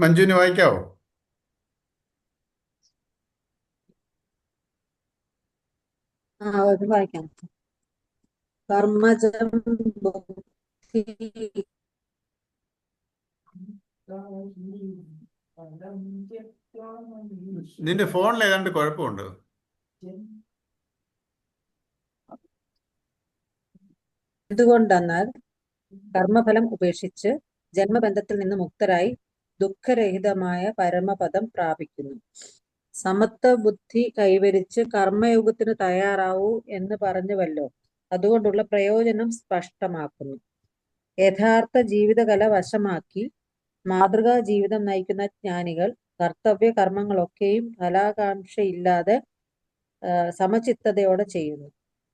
മഞ്ജുവിന് വായിക്കാവോ? അത് വായിക്കാം. കർമ്മജം ബുദ്ധി നിന്റെ ഫോണിൽ ഏതാണ്ട് കുഴപ്പമുണ്ട്. എന്തുകൊണ്ടെന്നാൽ കർമ്മഫലം ഉപേക്ഷിച്ച് ജന്മബന്ധത്തിൽ നിന്ന് മുക്തരായി ദുഃഖരഹിതമായ പരമപദം പ്രാപിക്കുന്നു. സമത്വ ബുദ്ധി കൈവരിച്ച് കർമ്മയോഗത്തിന് തയ്യാറാവൂ എന്ന് പറഞ്ഞുവല്ലോ, അതുകൊണ്ടുള്ള പ്രയോജനം സ്പഷ്ടമാക്കുന്നു. യഥാർത്ഥ ജീവിതകല വശമാക്കി മാതൃകാ ജീവിതം നയിക്കുന്ന ജ്ഞാനികൾ കർത്തവ്യ കർമ്മങ്ങളൊക്കെയും ഫലാകാംക്ഷയില്ലാതെ സമചിത്തതയോടെ ചെയ്യുന്നു.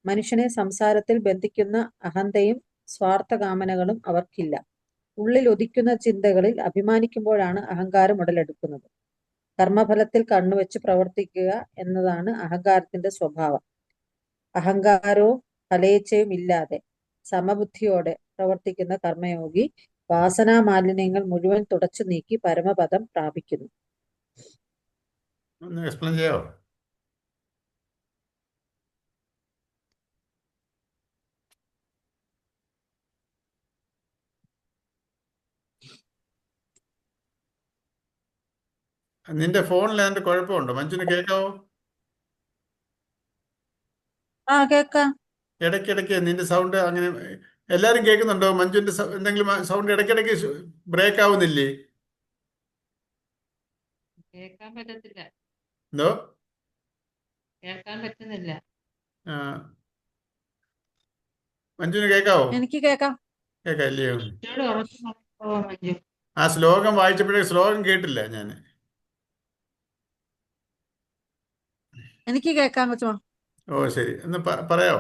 മനുഷ്യനെ സംസാരത്തിൽ ബന്ധിക്കുന്ന അഹന്തയും സ്വാർത്ഥകാമനകളും അവർക്കില്ല. ഉള്ളിൽ ഉദിക്കുന്ന ചിന്തകളിൽ അഭിമാനിക്കുമ്പോഴാണ് അഹങ്കാരം ഉടലെടുക്കുന്നത്. കർമ്മഫലത്തിൽ കണ്ണുവെച്ച് പ്രവർത്തിക്കുക എന്നതാണ് അഹങ്കാരത്തിന്റെ സ്വഭാവം. അഹങ്കാരവും ഫലേച്ഛയും ഇല്ലാതെ സമബുദ്ധിയോടെ പ്രവർത്തിക്കുന്ന കർമ്മയോഗി വാസനാ മാലിന്യങ്ങൾ മുഴുവൻ തുടച്ചു നീക്കി പരമപദം പ്രാപിക്കുന്നു. ഒന്ന് എക്സ്പ്ലെയിൻ ചെയ്യാവോ? നിന്റെ ഫോണിൽ ഏതാണ്ട് കുഴപ്പമുണ്ടോ? മഞ്ജുവിന് കേൾക്കാവോ? കേക്കാം. ഇടയ്ക്കിടയ്ക്ക് നിന്റെ സൗണ്ട് അങ്ങനെ എല്ലാരും കേൾക്കുന്നുണ്ടോ? മഞ്ജുവിന്റെ എന്തെങ്കിലും സൗണ്ട് ഇടയ്ക്കിടയ്ക്ക് ബ്രേക്ക് ആവുന്നില്ലേ? കേൾക്കാൻ പറ്റത്തില്ല. എന്തോ? കേൾക്കാൻ പറ്റുന്നില്ല. ആ, മഞ്ജുവിന് കേൾക്കാവോ? എനിക്ക് കേക്കാം. കേൾക്കാം ഇല്ലയോ? ഇച്ചിരി ഉറച്ചു പോവാ മഞ്ജു. ആ ശ്ലോകം വായിച്ചപ്പോഴേ ശ്ലോകം കേട്ടില്ല ഞാൻ. എനിക്ക് കേക്കാം കൊച്ചുമോ. ഓ ശരി, ഒന്ന് പറയാവോ?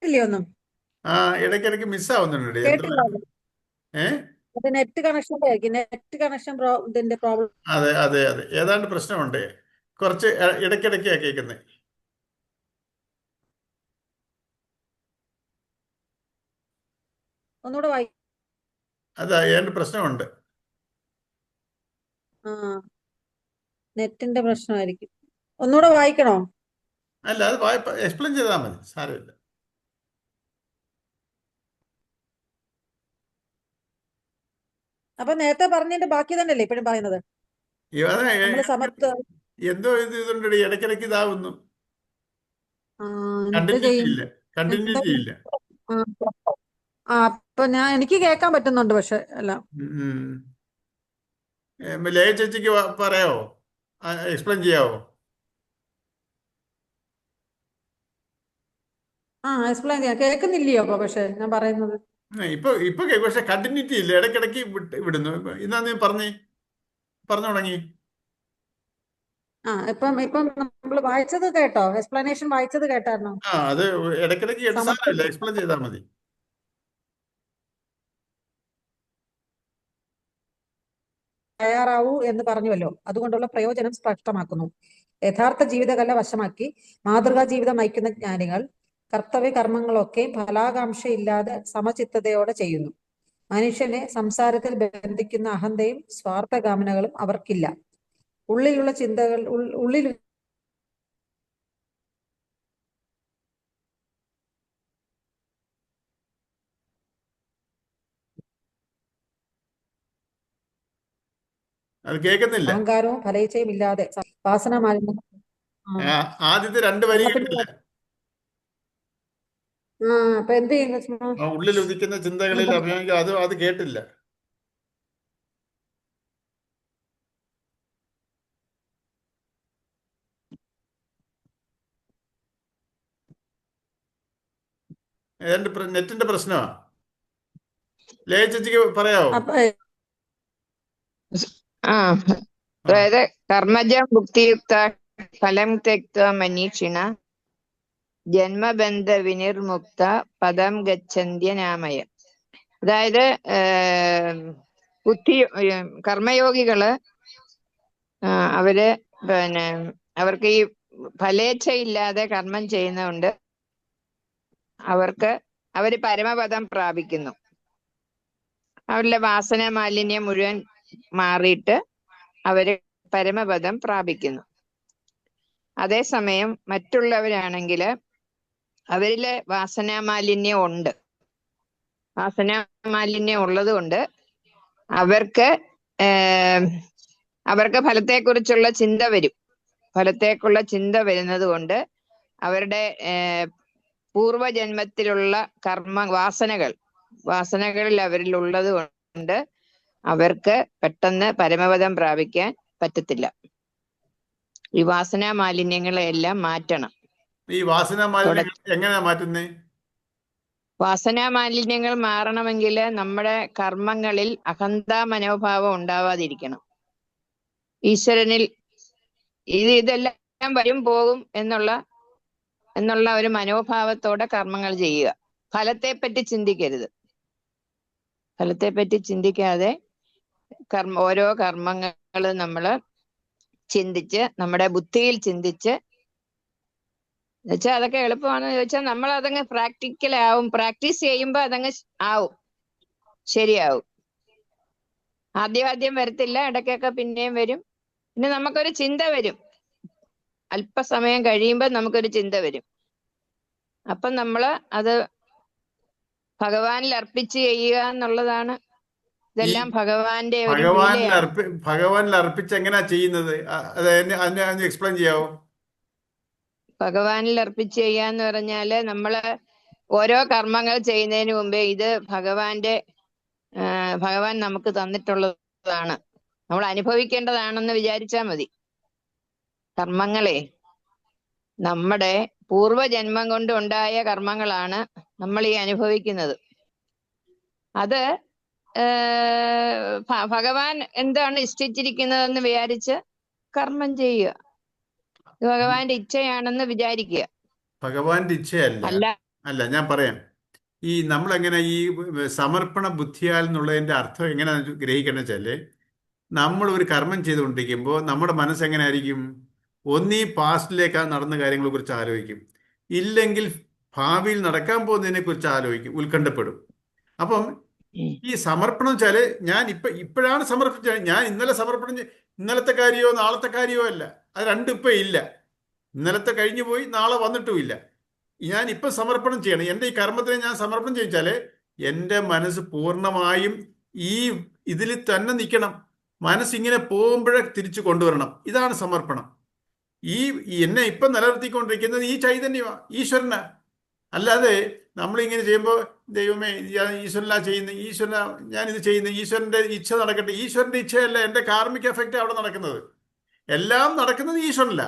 ഇല്ലേ ഒന്നും ആ, ഇടയ്ക്കിടയ്ക്ക് മിസ്സാവുന്നുണ്ട്. കേട്ടില്ല. എന്താണ്? ഏ അത് നെറ്റ് കണക്ഷന്റെ ആയിരിക്കും. നെറ്റ് കണക്ഷൻ ഇതിന്റെ പ്രോബ്ലം. അതെ അതെ അതെ, ഏതാണ്ട് പ്രശ്നമുണ്ട്. കുറച്ച് ഇടയ്ക്കിടയ്ക്കാ കേൾക്കുന്നത്. ഒന്നുകൂടെ വായി. അതാ ഏതാണ്ട് പ്രശ്നമുണ്ട്. ആ നെറ്റിന്റെ പ്രശ്നമായിരിക്കും. ഒന്നുകൂടെ വായിക്കണോ? അല്ല, അത് വായ്പ എക്സ്പ്ലെയിൻ ചെയ്താൽ മതി, സാരമില്ല. അപ്പൊ നേരത്തെ പറഞ്ഞതിന്റെ ബാക്കി തന്നെയല്ലേ ഇപ്പോഴും പറയുന്നത്? അതെ, നമ്മള് സമത്വ എന്തോ ഇതുണ്ട്, ഇടയ്ക്കിടയ്ക്ക് ഇതാവുന്നു. ആ എന്ത് കണ്ടിന്യൂറ്റി ചെയ്യും? ഇല്ല, എന്താ? കണ്ടിന്യൂറ്റി ഇല്ല. ആ, അപ്പൊ എനിക്ക് കേൾക്കാൻ പറ്റുന്നുണ്ട് പക്ഷെ എല്ലാം. ലയ ചേച്ചിക്ക് പറയാവോ? എക്സ്പ്ലെയിൻ ചെയ്യാവോ? എക്സ്പ്ലെയിൻ ചെയ്യാം. കേൾക്കുന്നില്ലയോ അപ്പൊ പക്ഷെ ഞാൻ പറയുന്നത്? ഇപ്പൊ കേൾക്കും, പക്ഷെ കണ്ടിന്യൂറ്റി ഇല്ല, ഇടയ്ക്കിടയ്ക്ക് വിടുന്നു. ഇന്നാ നീ പറഞ്ഞു തുടങ്ങി. ഇപ്പം നമ്മൾ വായിച്ചത് കേട്ടോ? എക്സ്പ്ലനേഷൻ വായിച്ചത് കേട്ടായിരുന്നോ? അത് ഇടയ്ക്കിടയ്ക്ക് കേട്ട് സമത്വ സാരമില്ല, എക്സ്പ്ലെയിൻ ചെയ്താൽ മതി. തയ്യാറാവൂ എന്ന് പറഞ്ഞുവല്ലോ, അതുകൊണ്ടുള്ള പ്രയോജനം സ്പഷ്ടമാക്കുന്നു. യഥാർത്ഥ ജീവിതകല വശമാക്കി മാതൃകാ ജീവിതം നയിക്കുന്ന ജ്ഞാനികൾ കർത്തവ്യ കർമ്മങ്ങളൊക്കെ ഫലാകാംക്ഷയില്ലാതെ സമചിത്തതയോടെ ചെയ്യുന്നു. മനുഷ്യനെ സംസാരത്തിൽ ബന്ധിക്കുന്ന അഹന്തയും സ്വാർത്ഥകാമനകളും അവർക്കില്ല. ഉള്ളിലുള്ള ചിന്തകൾ ഉള്ളിൽ അത് കേൾക്കുന്നില്ല. അഹങ്കാരവും ഫലേച്ഛയും ഇല്ലാതെ വാസന മാലിന്യം. ആദ്യത്തെ രണ്ട് വരി എന്നാ പിന്നെ കേട്ടില്ല. അപ്പൊ എന്ത് ചെയ്യും? ഉള്ളിൽ ഉദിക്കുന്ന ചിന്തകളിൽ അഭിമാനിക്കുക, അത് കേട്ടില്ല. ഏതാണ്ട് നെറ്റിന്റെ പ്രശ്നമാ. ലയ ചേച്ചിക്ക് പറയാവോ? അപ്പൊ ആ ആ അതായത് കർമ്മജം മുക്തിയുക്ത ഫലം തെക്ത മനീഷിണ ജന്മബന്ധ വിനിർമുക്ത പദം ഗച്ഛന്ത്യനാമയ. അതായത് ബുദ്ധി കർമ്മയോഗികള് അവര് പിന്നെ അവർക്ക് ഈ ഫലേച്ഛയില്ലാതെ കർമ്മം ചെയ്യുന്നതുകൊണ്ട് അവര് പരമപദം പ്രാപിക്കുന്നു. അവരുടെ വാസന മാലിന്യം മുഴുവൻ മാറിയിട്ട് അവര് പരമപദം പ്രാപിക്കുന്നു. അതേസമയം മറ്റുള്ളവരാണെങ്കിൽ അവരിലെ വാസനാമാലിന്യം ഉണ്ട്. വാസനാമാലിന്യം ഉള്ളത് കൊണ്ട് അവർക്ക് അവർക്ക് ഫലത്തെക്കുറിച്ചുള്ള ചിന്ത വരും. ഫലത്തേക്കുള്ള ചിന്ത വരുന്നത് കൊണ്ട് അവരുടെ പൂർവജന്മത്തിലുള്ള വാസനകളിൽ അവരിൽ ഉള്ളത് കൊണ്ട് അവർക്ക് പെട്ടെന്ന് പരമപദം പ്രാപിക്കാൻ പറ്റത്തില്ല. ഈ വാസനാ മാലിന്യങ്ങളെല്ലാം മാറ്റണം. ഈ വാസന മാലിന്യങ്ങൾ എങ്ങനെയാ മാറ്റുന്നേ? വാസനാ മാലിന്യങ്ങൾ മാറണമെങ്കിൽ നമ്മുടെ കർമ്മങ്ങളിൽ അഹന്താ മനോഭാവം ഉണ്ടാവാതിരിക്കണം. ഈശ്വരനിൽ ഇതെല്ലാം വരും പോകും എന്നുള്ള ഒരു മനോഭാവത്തോടെ കർമ്മങ്ങൾ ചെയ്യുക. ഫലത്തെപ്പറ്റി ചിന്തിക്കരുത്. ഫലത്തെപ്പറ്റി ചിന്തിക്കാതെ ഓരോ കർമ്മങ്ങൾ നമ്മൾ ചിന്തിച്ച് നമ്മുടെ ബുദ്ധിയിൽ ചിന്തിച്ച് എന്നുവെച്ചാൽ അതൊക്കെ എളുപ്പമാണെന്ന് ചോദിച്ചാൽ നമ്മൾ അതങ്ങ് പ്രാക്ടീസ് ചെയ്യുമ്പോൾ അതങ്ങ് ആവും, ശരിയാവും. ആദ്യം വരത്തില്ല, ഇടയ്ക്കൊക്കെ പിന്നെയും വരും. പിന്നെ നമുക്കൊരു ചിന്ത വരും. അല്പസമയം കഴിയുമ്പോൾ നമുക്കൊരു ചിന്ത വരും. അപ്പം നമ്മൾ അത് ഭഗവാനിൽ അർപ്പിച്ച് ചെയ്യുക എന്നുള്ളതാണ്. ഇതെല്ലാം ഭഗവാന്റെ ഒരു ലീലയാണ്. ഭഗവാനിൽ അർപ്പിച്ച് എങ്ങനെയാ ചെയ്യുന്നത്? അതിനെ എക്സ്പ്ലെയിൻ ചെയ്യാവോ? ഭഗവാനിൽ അർപ്പിച്ച് ചെയ്യാന്ന് പറഞ്ഞാല് നമ്മള് ഓരോ കർമ്മങ്ങൾ ചെയ്യുന്നതിന് മുമ്പേ ഇത് ഭഗവാൻ നമുക്ക് തന്നിട്ടുള്ളതാണ്, നമ്മൾ അനുഭവിക്കേണ്ടതാണെന്ന് വിചാരിച്ചാൽ മതി. കർമ്മങ്ങളെ നമ്മുടെ പൂർവജന്മം കൊണ്ട് ഉണ്ടായ കർമ്മങ്ങളാണ് നമ്മൾ ഈ അനുഭവിക്കുന്നത്. അത് ഭഗവാൻ എന്താണ് ഇഷ്ടിച്ചിരിക്കുന്നതെന്ന് വിചാരിച്ച് കർമ്മം ചെയ്യുക. ഇത് ഭഗവാന്റെ ഇച്ഛയാണെന്ന് വിചാരിക്കുക. ഭഗവാന്റെ ഇച്ഛയല്ല. അല്ല, ഞാൻ പറയാം. ഈ നമ്മളെങ്ങനെ ഈ സമർപ്പണ ബുദ്ധിയാൽ എന്നുള്ളതിൻ്റെ അർത്ഥം എങ്ങനെ ഗ്രഹിക്കണം വെച്ചാല്, നമ്മൾ ഒരു കർമ്മം ചെയ്തുകൊണ്ടിരിക്കുമ്പോൾ നമ്മുടെ മനസ്സെങ്ങനെ ആയിരിക്കും? ഒന്നീ പാസ്റ്റിലേക്ക് നടന്ന കാര്യങ്ങളെ കുറിച്ച് ആലോചിക്കും, ഇല്ലെങ്കിൽ ഭാവിയിൽ നടക്കാൻ പോകുന്നതിനെ കുറിച്ച് ആലോചിക്കും, ഉത്കണ്ഠപ്പെടും. അപ്പം ഈ സമർപ്പണം വെച്ചാല് ഞാൻ ഇപ്പോഴാണ് സമർപ്പിച്ചത്. ഞാൻ ഇന്നലത്തെ കാര്യമോ നാളത്തെ കാര്യമോ അല്ല. അത് രണ്ടും ഇപ്പം ഇല്ല. ഇന്നലത്തെ കഴിഞ്ഞു പോയി, നാളെ വന്നിട്ടുമില്ല. ഞാൻ ഇപ്പം സമർപ്പണം ചെയ്യണം. എൻ്റെ ഈ കർമ്മത്തിനെ ഞാൻ സമർപ്പണം ചെയ്യിച്ചാൽ എൻ്റെ മനസ്സ് പൂർണ്ണമായും ഈ ഇതിൽ തന്നെ നിൽക്കണം. മനസ്സിങ്ങനെ പോകുമ്പോഴേ തിരിച്ചു കൊണ്ടുവരണം. ഇതാണ് സമർപ്പണം. എന്നെ ഇപ്പം നിലനിർത്തിക്കൊണ്ടിരിക്കുന്നത് ഈ ചൈതന്യമാണ്, ഈശ്വരനാ. അല്ലാതെ നമ്മളിങ്ങനെ ചെയ്യുമ്പോൾ ദൈവമേ ഈശ്വരനാ ചെയ്യുന്നത്, ഞാനിത് ചെയ്യുന്നത്, ഈശ്വരൻ്റെ ഇച്ഛ നടക്കട്ടെ. ഈശ്വരൻ്റെ ഇച്ഛയല്ല, എൻ്റെ കാർമിക് എഫക്റ്റ് അവിടെ നടക്കുന്നത്. എല്ലാം നടക്കുന്നത് ഈശ്വരനല്ല.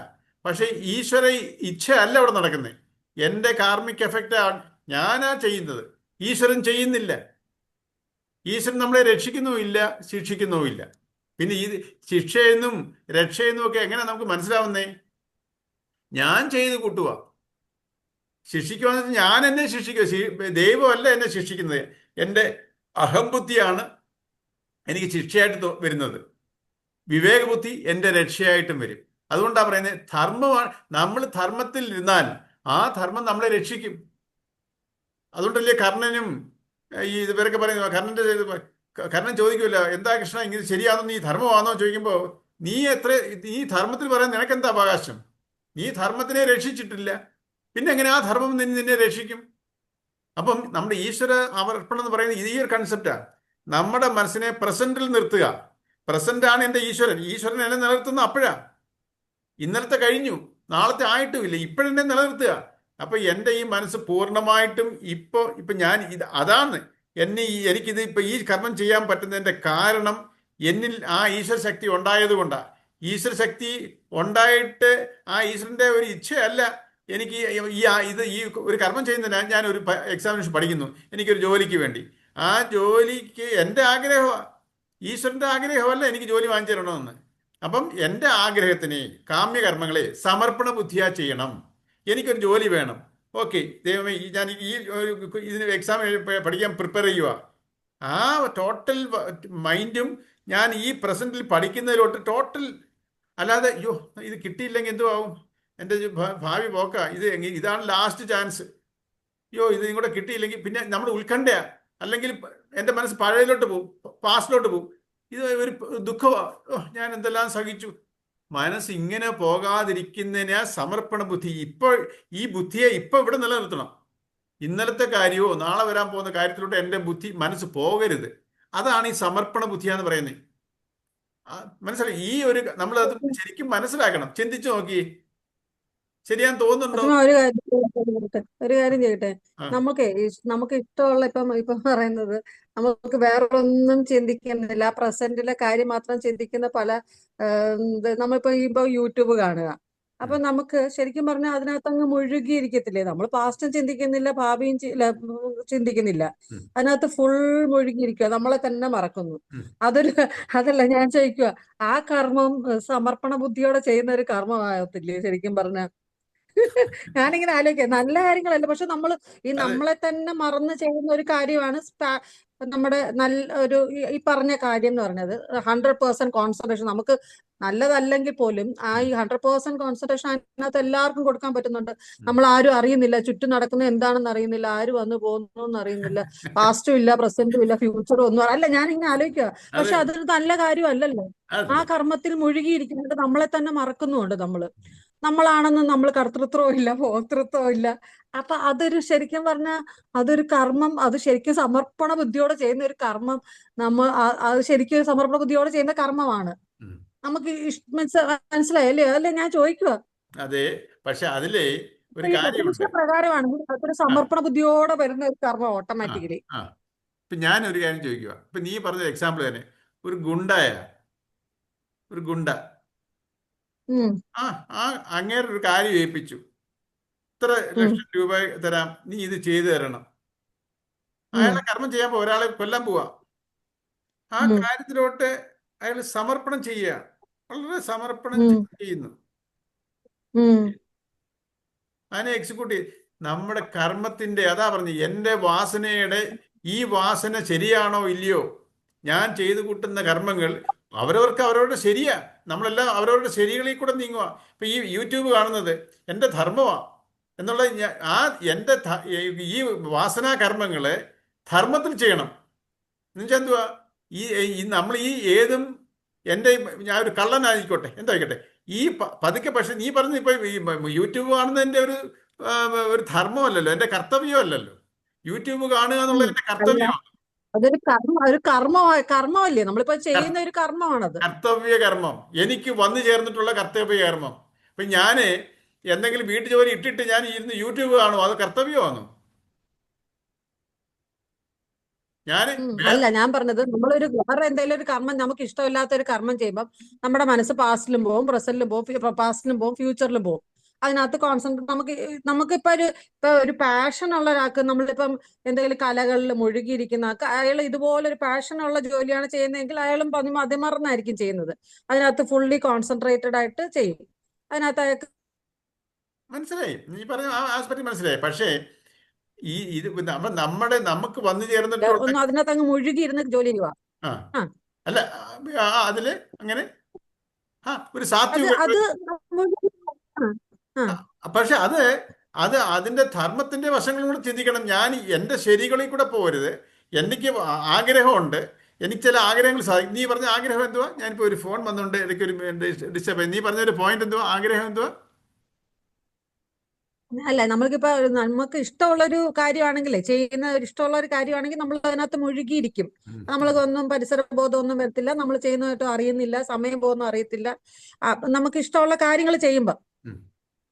പക്ഷേ ഈശ്വര ഇച്ഛ അല്ല അവിടെ നടക്കുന്നത്. എൻ്റെ കാർമിക് എഫക്റ്റ് ഞാനാ ചെയ്യുന്നത്, ഈശ്വരൻ ചെയ്യുന്നില്ല. ഈശ്വരൻ നമ്മളെ രക്ഷിക്കുന്നുമില്ല, ശിക്ഷിക്കുന്നുമില്ല. പിന്നെ ഈ ശിക്ഷയെന്നും രക്ഷയെന്നും ഒക്കെ എങ്ങനെ നമുക്ക് മനസ്സിലാവുന്നേ? ഞാൻ ചെയ്ത് കൂട്ടുക. ശിക്ഷിക്കുക ഞാൻ എന്നെ ശിക്ഷിക്കുക. ദൈവമല്ല എന്നെ ശിക്ഷിക്കുന്നത്. എൻ്റെ അഹംബുദ്ധിയാണ് എനിക്ക് ശിക്ഷയായിട്ട് വരുന്നത്. വിവേകബുദ്ധി എൻ്റെ രക്ഷയായിട്ടും വരും. അതുകൊണ്ടാണ് പറയുന്നത് ധർമ്മമാണ്. നമ്മൾ ധർമ്മത്തിൽ ഇരുന്നാൽ ആ ധർമ്മം നമ്മളെ രക്ഷിക്കും. അതുകൊണ്ടല്ലേ കർണനും ഇവരൊക്കെ പറയുന്നത്, കർണൻ ചോദിക്കുമല്ലോ, എന്താ കൃഷ്ണ ഇങ്ങനെ ശരിയാണോ, നീ ധർമ്മമാണോ ചോദിക്കുമ്പോൾ, നീ ധർമ്മത്തിൽ പറയാൻ നിനക്കെന്താ അവകാശം? നീ ധർമ്മത്തിനെ രക്ഷിച്ചിട്ടില്ല, പിന്നെ എങ്ങനെ ആ ധർമ്മം നിന്നെ രക്ഷിക്കും? അപ്പം നമ്മുടെ ഈശ്വര അർപ്പണം എന്ന് പറയുന്നത് ഈ ഒരു കൺസെപ്റ്റാണ്. നമ്മുടെ മനസ്സിനെ പ്രസന്റിൽ നിർത്തുക. പ്രസന്റാണ് എൻ്റെ ഈശ്വരൻ. ഈശ്വരൻ എന്നെ നിലനിർത്തുന്ന അപ്പോഴാ. ഇന്നലത്തെ കഴിഞ്ഞു, നാളത്തെ ആയിട്ടുമില്ല, ഇപ്പോഴെന്നെ നിലനിർത്തുക. അപ്പൊ എൻ്റെ ഈ മനസ്സ് പൂർണ്ണമായിട്ടും ഇപ്പൊ ഞാൻ അതാണ് എനിക്കിത് ഇപ്പൊ ഈ കർമ്മം ചെയ്യാൻ പറ്റുന്നതിന്റെ കാരണം എന്നിൽ ആ ഈശ്വര ശക്തി ഉണ്ടായതുകൊണ്ടാണ്. ഈശ്വര ശക്തി ഉണ്ടായിട്ട് ആ ഈശ്വരന്റെ ഒരു ഇച്ഛയല്ല എനിക്ക് ഈ ഒരു കർമ്മം ചെയ്യുന്നതിന് ഞാൻ ഒരു എക്സാമിനേഷൻ പഠിക്കുന്നു, എനിക്കൊരു ജോലിക്ക് വേണ്ടി. ആ ജോലിക്ക് എൻ്റെ ആഗ്രഹമാണ്, ഈശ്വരൻ്റെ ആഗ്രഹമല്ല എനിക്ക് ജോലി വാങ്ങിച്ചു തരണമെന്ന്. അപ്പം എൻ്റെ ആഗ്രഹത്തിന് കാമ്യകർമ്മങ്ങളെ സമർപ്പണ ബുദ്ധിയാ ചെയ്യണം. എനിക്കൊരു ജോലി വേണം. ഓക്കെ, ദൈവമേ ഞാൻ ഇതിന് എക്സാം പഠിക്കാൻ പ്രിപ്പയർ ചെയ്യുക. ആ ടോട്ടൽ മൈൻഡും ഞാൻ ഈ പ്രസന്റിൽ പഠിക്കുന്നതിലോട്ട് ടോട്ടൽ, അല്ലാതെ അയ്യോ ഇത് കിട്ടിയില്ലെങ്കിൽ എന്തുവാകും, എൻ്റെ ഭാവി പോക്ക, ഇതാണ് ലാസ്റ്റ് ചാൻസ്, അയ്യോ ഇത് കൂടെ കിട്ടിയില്ലെങ്കിൽ പിന്നെ നമ്മുടെ ഉത്കണ്ഠയാണ്. അല്ലെങ്കിൽ എൻ്റെ മനസ്സ് പഴയതിലോട്ട് പോകും, പാസ്റ്റിലോട്ട് പോകും. ഇത് ഒരു ദുഃഖമാണ്, ഞാൻ എന്തെല്ലാം സഹിച്ചു. മനസ്സ് ഇങ്ങനെ പോകാതിരിക്കുന്നതിനെ സമർപ്പണ ബുദ്ധി. ഇപ്പോൾ ഈ ബുദ്ധിയെ ഇപ്പൊ ഇവിടെ നിലനിർത്തണം. ഇന്നലത്തെ കാര്യമോ നാളെ വരാൻ പോകുന്ന കാര്യത്തിലോട്ട് എൻ്റെ മനസ്സ് പോകരുത്. അതാണ് ഈ സമർപ്പണ ബുദ്ധിയാന്ന് പറയുന്നത്. മനസ്സിലായി? ഈ ഒരു നമ്മളത് ശരിക്കും മനസ്സിലാക്കണം. ചിന്തിച്ചു നോക്കി, ശരിയാന്ന് തോന്നുന്നുണ്ടോ? ഒരു കാര്യം ചെയ്യട്ടെ. നമുക്ക് ഇഷ്ടമുള്ള ഇപ്പം പറയുന്നത് നമുക്ക് വേറൊന്നും ചിന്തിക്കുന്നില്ല, പ്രസന്റിലെ കാര്യം മാത്രം ചിന്തിക്കുന്ന പല നമ്മളിപ്പോ യൂട്യൂബ് കാണുക. അപ്പൊ നമുക്ക് ശരിക്കും പറഞ്ഞാൽ അതിനകത്ത് അങ്ങ് മുഴുകിയിരിക്കത്തില്ലേ? നമ്മൾ പാസ്റ്റും ചിന്തിക്കുന്നില്ല, ഭാവിയും ചിന്തിക്കുന്നില്ല. അതിനകത്ത് ഫുൾ മുഴുകിയിരിക്കുക, നമ്മളെ തന്നെ മറക്കുന്നു. അതല്ല ഞാൻ ചോദിക്കുക, ആ കർമ്മം സമർപ്പണ ബുദ്ധിയോടെ ചെയ്യുന്ന ഒരു കർമ്മമാകത്തില്ലേ ശരിക്കും പറഞ്ഞ? ഞാനിങ്ങനെ ആലോചിക്കുക, നല്ല കാര്യങ്ങളല്ല, പക്ഷെ നമ്മളെ തന്നെ മറന്ന് ചെയ്യുന്ന ഒരു കാര്യമാണ് നമ്മുടെ നല്ല ഈ പറഞ്ഞ കാര്യം എന്ന് പറഞ്ഞത്. 100% കോൺസെൻട്രേഷൻ നമുക്ക് നല്ലതല്ലെങ്കിൽ പോലും ആ ഈ 100% കോൺസെൻട്രേഷൻ അതിനകത്ത് എല്ലാവർക്കും കൊടുക്കാൻ പറ്റുന്നുണ്ട്. നമ്മൾ ആരും അറിയുന്നില്ല, ചുറ്റും നടക്കുന്നത് എന്താണെന്ന് അറിയുന്നില്ല, ആര് വന്നു പോകുന്നു എന്ന് അറിയുന്നില്ല, പാസ്റ്റും ഇല്ല, പ്രസന്റും ഇല്ല, ഫ്യൂച്ചറും ഒന്നും അല്ല. ഞാനിങ്ങനെ ആലോചിക്കുക, പക്ഷെ അതൊരു നല്ല കാര്യമല്ലല്ലോ. ആ കർമ്മത്തിൽ മുഴുകിയിരിക്കുന്നുണ്ട്, നമ്മളെ തന്നെ മറക്കുന്നുണ്ട്. നമ്മളാണെന്ന് നമ്മൾ കർത്തൃത്വവും ഇല്ല, ഭോക്തൃത്വവും ഇല്ല. അപ്പൊ അതൊരു ശരിക്കും പറഞ്ഞാൽ അതൊരു കർമ്മം, അത് ശരിക്കും സമർപ്പണ ബുദ്ധിയോടെ ചെയ്യുന്ന ഒരു കർമ്മം. അത് ശരിക്കും സമർപ്പണ ബുദ്ധിയോടെ ചെയ്യുന്ന കർമ്മമാണ്. നമുക്ക് മനസ്സിലായല്ലേ? അതല്ലേ ഞാൻ ചോദിക്കുക. അതെ, പക്ഷെ അതിലെ ഒരു കാര്യമുണ്ട്. പ്രകാരമാണ് അതൊരു സമർപ്പണ ബുദ്ധിയോടെ വരുന്ന ഒരു കർമ്മം ഓട്ടോമാറ്റിക്കലി. ഇപ്പൊ ഞാനൊരു കാര്യം ചോദിക്കുക. ഇപ്പൊ നീ പറഞ്ഞ എക്സാമ്പിൾ തന്നെ, ഒരു ഗുണ്ട അങ്ങേരെ ഒരു കാര്യം ഏൽപ്പിച്ചു, ഇത്ര ലക്ഷം രൂപ തരാം, നീ ഇത് ചെയ്തു തരണം. അയാളെ കർമ്മം ചെയ്യാൻ പോവാ, ഒരാളെ കൊല്ലാൻ പോവാ. ആ കാര്യത്തിലോട്ട് അയാൾ സമർപ്പണം ചെയ്യുക, വളരെ സമർപ്പണം ചെയ്യുന്നു. അതിനെ എക്സിക്യൂട്ട് ചെയ്യും. നമ്മുടെ കർമ്മത്തിന്റെ അതാ പറഞ്ഞു, എൻ്റെ വാസനയുടെ ഈ വാസന ശരിയാണോ ഇല്ലയോ, ഞാൻ ചെയ്തു കൂട്ടുന്ന കർമ്മങ്ങൾ അവരവരുടെ ശരിയാ. നമ്മളെല്ലാം അവരവരുടെ ശരികളിൽ കൂടെ നീങ്ങുക. ഇപ്പൊ ഈ യൂട്യൂബ് കാണുന്നത് എൻ്റെ ധർമ്മമാണ് എന്നുള്ള എൻ്റെ ഈ വാസനാ കർമ്മങ്ങളെ ധർമ്മത്തിൽ ചെയ്യണം. എന്നുവെച്ചാൽ എന്തുവാ, നമ്മൾ ഏതും ഞാൻ ഒരു കള്ളനായിക്കോട്ടെ, എന്തായിക്കോട്ടെ, ഈ പതുക്കെ. പക്ഷെ നീ പറഞ്ഞ ഇപ്പൊ ഈ യൂട്യൂബ് കാണുന്നതിന്റെ ഒരു ധർമ്മമല്ലല്ലോ, എൻ്റെ കർത്തവ്യമല്ലല്ലോ. യൂട്യൂബ് കാണുക എന്നുള്ളത് എൻ്റെ കർത്തവ്യമാണ്. അതൊരു കർമ്മമല്ലേ, നമ്മളിപ്പോ ചെയ്യുന്ന ഒരു കർമ്മമാണത്. കർത്തവ്യ കർമ്മം, എനിക്ക് വന്നു ചേർന്നിട്ടുള്ള കർത്തവ്യ കർമ്മം. ഇപ്പൊ ഞാന് എന്തെങ്കിലും വീട്ടു ജോലി ഇട്ടിട്ട് ഞാൻ ഇരുന്ന് യൂട്യൂബ് കാണുമോ, അത് കർത്തവ്യമാണോ? അല്ല, ഞാൻ പറഞ്ഞത് വേറെ എന്തെങ്കിലും ഒരു കർമ്മം, നമുക്ക് ഇഷ്ടമില്ലാത്ത ഒരു കർമ്മം ചെയ്യുമ്പോൾ നമ്മുടെ മനസ്സ് പാസ്റ്റിലും പോകും, പ്രസന്റിലും പോകും, പാസ്റ്റിലും പോകും, ഫ്യൂച്ചറിലും പോകും. അതിനകത്ത് കോൺസെൻട്രേറ്റ് നമുക്കിപ്പോ ഒരു പാഷൻ ഉള്ള ഒരാൾക്ക്, നമ്മളിപ്പം എന്തെങ്കിലും കലകളിൽ മുഴുകിയിരിക്കുന്ന അയാൾ ഇതുപോലൊരു പാഷനുള്ള ജോലിയാണ് ചെയ്യുന്നതെങ്കിൽ അയാളും അതിമറന്നായിരിക്കും ചെയ്യുന്നത്. അതിനകത്ത് ഫുള്ളി കോൺസെൻട്രേറ്റഡ് ആയിട്ട് ചെയ്യും. അതിനകത്ത് അയാൾക്ക് മനസ്സിലായി, നീ പറഞ്ഞ ആസ്പെക്ട് മനസ്സിലായി. പക്ഷേ ഇത് നമുക്ക് വന്നു ചേർന്നിട്ടുള്ള അതിനകത്ത് അങ്ങ് മുഴുകിയിരുന്ന് ജോലി ചെയ്യുക. അല്ല, അതില് അങ്ങനെ ഒരു സാത്വിക, പക്ഷെ അത് അതിന്റെ ധർമ്മത്തിന്റെ വശങ്ങളും കൂടെ ചിന്തിക്കണം. ഞാൻ എൻ്റെ ശരികളിൽ കൂടെ പോകരുത്. എനിക്ക് ആഗ്രഹമുണ്ട്, എനിക്ക് ചില ആഗ്രഹങ്ങൾ സാധിക്കും. നീ പറഞ്ഞ ആഗ്രഹം എന്തുവാ? ഞാനിപ്പോ ഒരു ഫോൺ വന്നുകൊണ്ട് എനിക്കൊരു ഡിസ്റ്റർബ്. നീ പറഞ്ഞൊരു പോയിന്റ് എന്തുവാ, ആഗ്രഹം എന്തുവാ? അല്ല, നമുക്ക് ഇഷ്ടമുള്ളൊരു കാര്യമാണെങ്കിലേ, ചെയ്യുന്ന ഇഷ്ടമുള്ള ഒരു കാര്യമാണെങ്കിൽ നമ്മൾ അതിനകത്ത് മുഴുകിയിരിക്കും. നമ്മൾക്കൊന്നും പരിസര ബോധമൊന്നും വരത്തില്ല, നമ്മൾ ചെയ്യുന്നതായിട്ടും അറിയുന്നില്ല, സമയം പോകുന്ന അറിയത്തില്ല. നമുക്ക് ഇഷ്ടമുള്ള കാര്യങ്ങൾ ചെയ്യുമ്പോ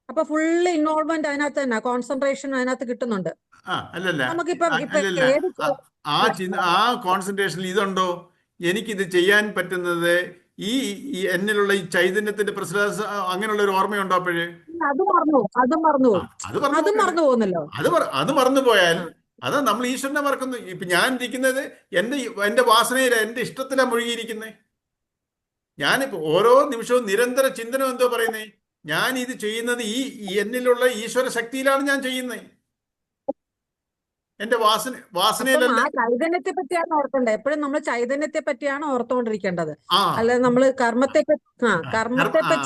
അപ്പൊ ഫുള്ള് ഇൻവോൾവ്മെന്റ് അതിനകത്ത് തന്നെ, കോൺസെൻട്രേഷൻ അതിനകത്ത് കിട്ടുന്നുണ്ട്. ആ കോൺസെൻട്രേഷനിൽ ഇതുണ്ടോ, എനിക്കിത് ചെയ്യാൻ പറ്റുന്നത് ഈ എന്നിലുള്ള ഈ ചൈതന്യത്തിന്റെ പ്രസരിത അങ്ങനെയുള്ള ഒരു ഓർമ്മയുണ്ടോ? അപ്പോഴേ അത് മറന്നുപോയാൽ അതാ നമ്മൾ ഈശ്വരനെ മറക്കുന്നു. ഇപ്പൊ ഞാൻ ഇരിക്കുന്നത് എന്റെ വാസനയില, എന്റെ ഇഷ്ടത്തിലാ മുഴുകിയിരിക്കുന്നത്. ഞാനിപ്പോ ഓരോ നിമിഷവും നിരന്തര ചിന്തനം എന്തോ പറയുന്നേ, ഞാൻ ഇത് ചെയ്യുന്നത് ഈ എന്നിലുള്ള ഈശ്വര ശക്തിയിലാണ് ഞാൻ ചെയ്യുന്നത്, എന്റെ വാസനയിലല്ല. ചൈതന്യത്തെ പറ്റിയാണ് ഓർക്കേണ്ടത്. എപ്പോഴും നമ്മൾ ചൈതന്യത്തെ പറ്റിയാണ് ഓർത്തുകൊണ്ടിരിക്കേണ്ടത്. അല്ല, നമ്മൾ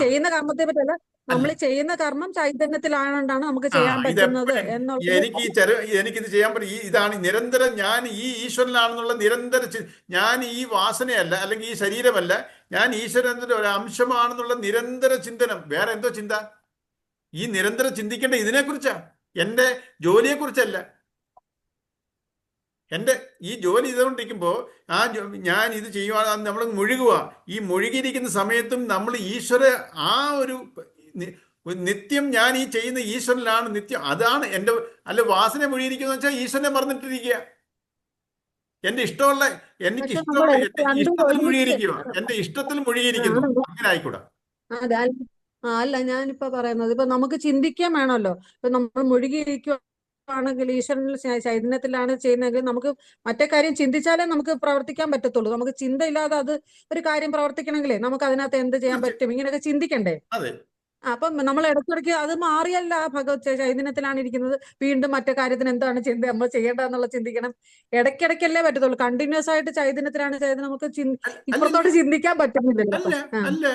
ചെയ്യുന്ന കർമ്മത്തെ പറ്റിയല്ല, നമ്മൾ ചെയ്യുന്ന കർമ്മം ചൈതന്യത്തിലായതുകൊണ്ടാണ് നമുക്ക് ചെയ്യാൻ പറ്റുന്നത് ഇതെപ്പോഴും എന്നുള്ളത്. എനിക്കിത് ചെയ്യാൻ പറ്റും. ഇതാണ് നിരന്തരം ഞാൻ ഈ ഈശ്വരനാണെന്നുള്ള ഞാൻ ഈ വാസനയല്ല, അല്ലെങ്കിൽ ഈ ശരീരമല്ല, ഞാൻ ഈശ്വരന്റെ ഒരു അംശമാണെന്നുള്ള നിരന്തര ചിന്തനം. വേറെ എന്തോ ചിന്ത? ഈ നിരന്തരം ചിന്തിക്കേണ്ട ഇതിനെക്കുറിച്ചാ, എൻ്റെ ജോലിയെക്കുറിച്ചല്ല. എൻ്റെ ഈ ജോലി ചെയ്തുകൊണ്ടിരിക്കുമ്പോൾ ഞാൻ ഇത് ചെയ്യുവാണ്, നമ്മൾ മുഴുകുക. ഈ മുഴുകിയിരിക്കുന്ന സമയത്തും നമ്മൾ ഒരു നിത്യം ഞാൻ ഈ ചെയ്യുന്ന ഈശ്വരനിലാണ് നിത്യം. അതാണ് എൻ്റെ വാസന മുഴുകിയിരിക്കുന്ന വെച്ചാൽ ഈശ്വരനെ മറന്നിട്ടിരിക്കുക. എനിക്ക് ഇഷ്ടമുള്ള ഇഷ്ടത്തിൽ മുഴുകിയിരിക്കുക, എൻ്റെ ഇഷ്ടത്തിൽ മുഴുകിയിരിക്കുന്നു. അങ്ങനെ ആയിക്കൂടാ. അതെ. അല്ല ഞാനിപ്പോ പറയുന്നത്, ഇപ്പൊ നമുക്ക് ചിന്തിക്കാൻ വേണമല്ലോ. ഇപ്പൊ നമ്മൾ മുഴുകിയിരിക്കുകയാണെങ്കിൽ ഈശ്വരനിൽ ചൈതന്യത്തിലാണ് ചെയ്യുന്നതെങ്കിൽ നമുക്ക് മറ്റേ കാര്യം ചിന്തിച്ചാലേ നമുക്ക് പ്രവർത്തിക്കാൻ പറ്റത്തുള്ളൂ. നമുക്ക് ചിന്തയില്ലാതെ അത് ഒരു കാര്യം പ്രവർത്തിക്കണമെങ്കിലേ നമുക്ക് അതിനകത്ത് എന്ത് ചെയ്യാൻ പറ്റും, ഇങ്ങനെയൊക്കെ ചിന്തിക്കണ്ടേ? അതെ. അപ്പം നമ്മൾ ഇടയ്ക്കിടയ്ക്ക് അത് മാറിയല്ല ഭഗവത് ചൈതന്യത്തിലാണ് ഇരിക്കുന്നത്, വീണ്ടും മറ്റേ കാര്യത്തിന് എന്താണ് നമ്മൾ ചെയ്യേണ്ടതെന്നുള്ള ചിന്തിക്കണം. ഇടയ്ക്കിടയ്ക്കല്ലേ പറ്റത്തുള്ളൂ. കണ്ടിന്യൂസ് ആയിട്ട് ചൈതന്യത്തിലാണ് ചെയ്തത്, നമുക്ക് ഇപ്പുറത്തോട്ട് ചിന്തിക്കാൻ പറ്റുന്നില്ലല്ലോ. അല്ല,